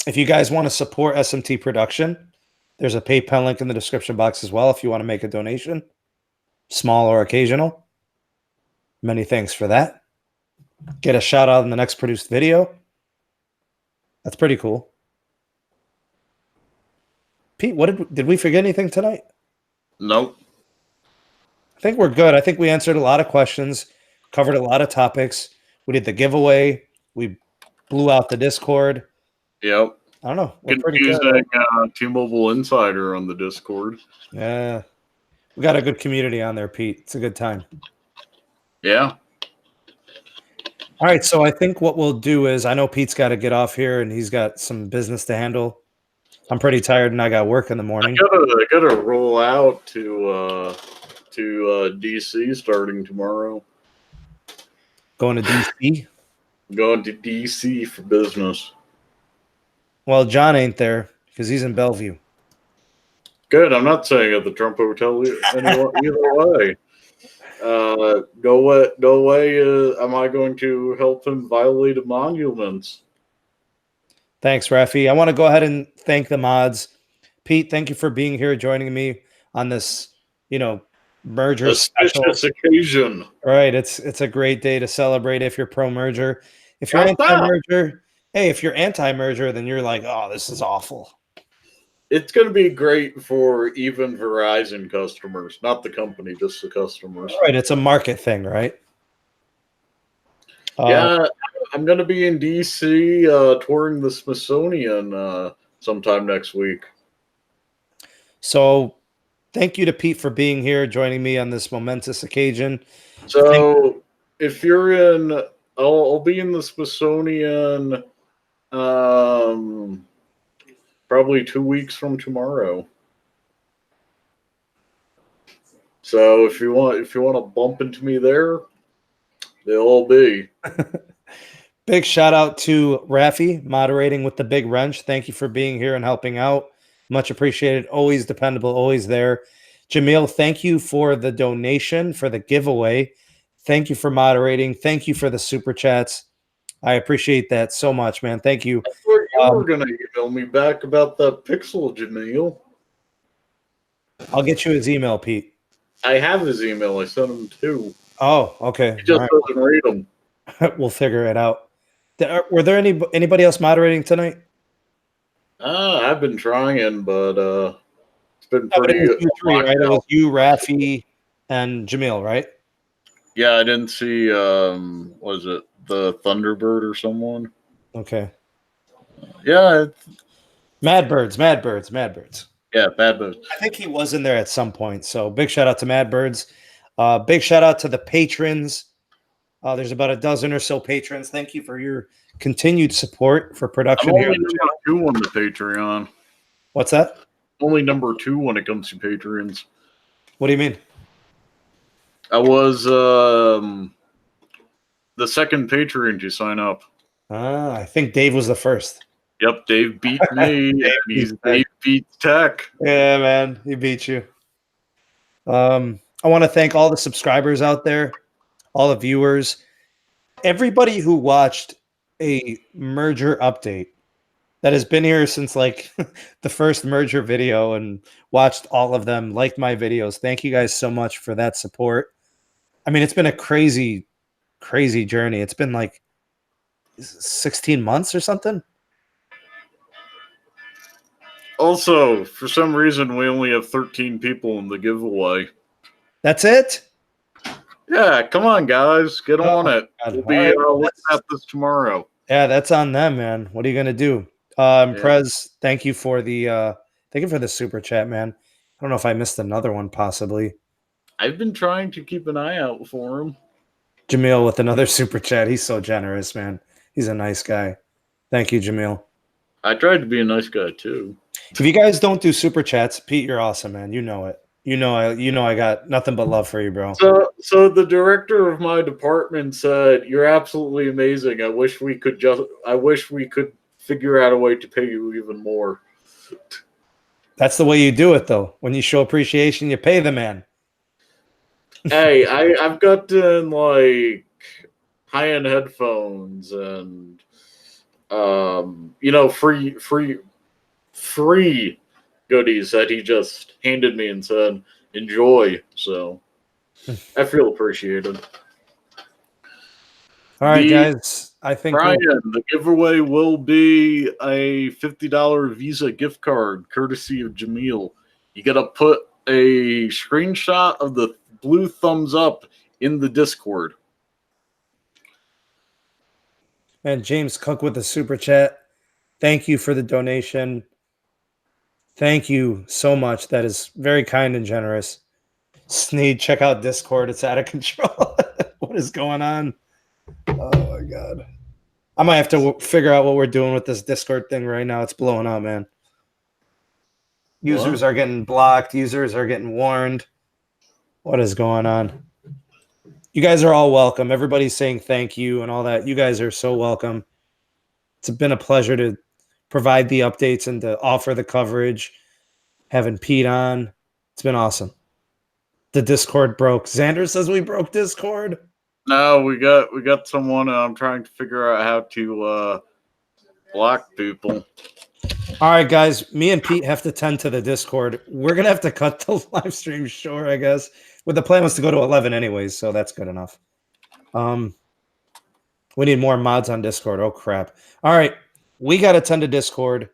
If you guys want to support SMT production, there's a PayPal link in the description box as well if you want to make a donation, small or occasional. Many thanks for that. Get a shout out in the next produced video. That's pretty cool. Pete, did we forget anything tonight? Nope. I think we're good. I think we answered a lot of questions, covered a lot of topics. We did the giveaway. We blew out the Discord. Yep. I don't know. We're pretty good. T-Mobile Insider on the Discord. Yeah. We got a good community on there, Pete. It's a good time. Yeah. All right. So I think what we'll do is, I know Pete's got to get off here and he's got some business to handle. I'm pretty tired and I got work in the morning. I gotta roll out to DC starting tomorrow. Going to DC? Going to DC for business. Well, John ain't there because he's in Bellevue. Good. I'm not saying at the Trump Hotel either way. Go away. Am I going to help him violate monuments? Thanks, Rafi. I want to go ahead and thank the mods. Pete, thank you for being here, joining me on this, merger special. Auspicious occasion. Right. It's a great day to celebrate if you're pro merger. If you're Got that. anti-merger, hey, if you're anti-merger, then you're like, oh, this is awful. It's going to be great for even Verizon customers, not the company, just the customers. Right. It's a market thing, right? Yeah, I'm going to be in DC touring the Smithsonian sometime next week. So thank you to Pete for being here, joining me on this momentous occasion. So if you're in, I'll be in the Smithsonian probably 2 weeks from tomorrow. So if you want to bump into me there, they'll all be. Big shout out to Rafi moderating with the big wrench. Thank you for being here and helping out. Much appreciated. Always dependable, always there. Jamil, thank you for the donation, for the giveaway. Thank you for moderating. Thank you for the super chats. I appreciate that so much, man. Thank you. I thought you were going to email me back about that pixel, Jamil. I'll get you his email, Pete. I have his email. I sent him two. Oh, okay. He just doesn't read them. We'll figure it out. Were there anybody else moderating tonight? I've been trying, but it's been pretty. It was you three, right? It was you, Rafi, and Jamil, right? Yeah, I didn't see. Was it the Thunderbird or someone? Okay. Yeah. Madbirds. Yeah, Madbirds. I think he was in there at some point. So big shout out to Madbirds. Big shout out to the patrons. There's about a dozen or so patrons. Thank you for your continued support for production. I'm only number 2 on the Patreon. What's that? Only number 2 when it comes to patrons. What do you mean? I was the second patron to sign up. I think Dave was the first. Yep, Dave beat me. Dave beat Tech. Yeah, man, he beat you. I want to thank all the subscribers out there, all the viewers, everybody who watched a merger update that has been here since like the first merger video and watched all of them, liked my videos. Thank you guys so much for that support. I mean, it's been a crazy, crazy journey. It's been like 16 months or something. Also, for some reason, we only have 13 people in the giveaway. That's it? Yeah, come on, guys. Get on it. God. We'll be looking at this tomorrow. Yeah, that's on them, man. What are you going to do? Prez, thank you for the super chat, man. I don't know if I missed another one, possibly. I've been trying to keep an eye out for him. Jamil with another super chat. He's so generous, man. He's a nice guy. Thank you, Jamil. I tried to be a nice guy, too. If you guys don't do super chats, Pete, you're awesome, man. You know it. You know I got nothing but love for you, bro. So the director of my department said, "You're absolutely amazing. I wish we could figure out a way to pay you even more." That's the way you do it, though. When you show appreciation, you pay the man. Hey, I've gotten like high-end headphones and free goodies that he just handed me and said, "Enjoy." So I feel appreciated. All right, guys. I think Brian, the giveaway will be a $50 Visa gift card, courtesy of Jamil. You got to put a screenshot of the blue thumbs up in the Discord. And James Cook with the super chat. Thank you for the donation. Thank you so much. That is very kind and generous. Sneed, check out Discord. It's out of control. What is going on? Oh, my God. I might have to figure out what we're doing with this Discord thing right now. It's blowing up, man. Users are getting blocked. Users are getting warned. What is going on? You guys are all welcome. Everybody's saying thank you and all that. You guys are so welcome. It's been a pleasure to provide the updates and to offer the coverage. Having Pete on. It's been awesome. The Discord broke. Xander says we broke Discord. No, we got someone. I'm trying to figure out how to block people. All right, guys. Me and Pete have to tend to the Discord. We're gonna have to cut the live stream short, I guess. But the plan was to go to 11 anyways, so that's good enough. We need more mods on Discord. Oh crap! All right, we got to tend to Discord.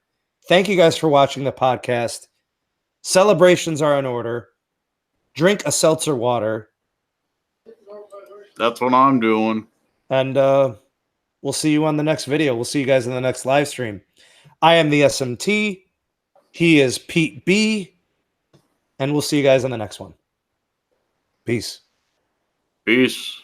Thank you guys for watching the podcast. Celebrations are in order. Drink a seltzer water. That's what I'm doing. And we'll see you on the next video. We'll see you guys in the next live stream. I am the SMT. He is Pete B. And we'll see you guys on the next one. Peace. Peace.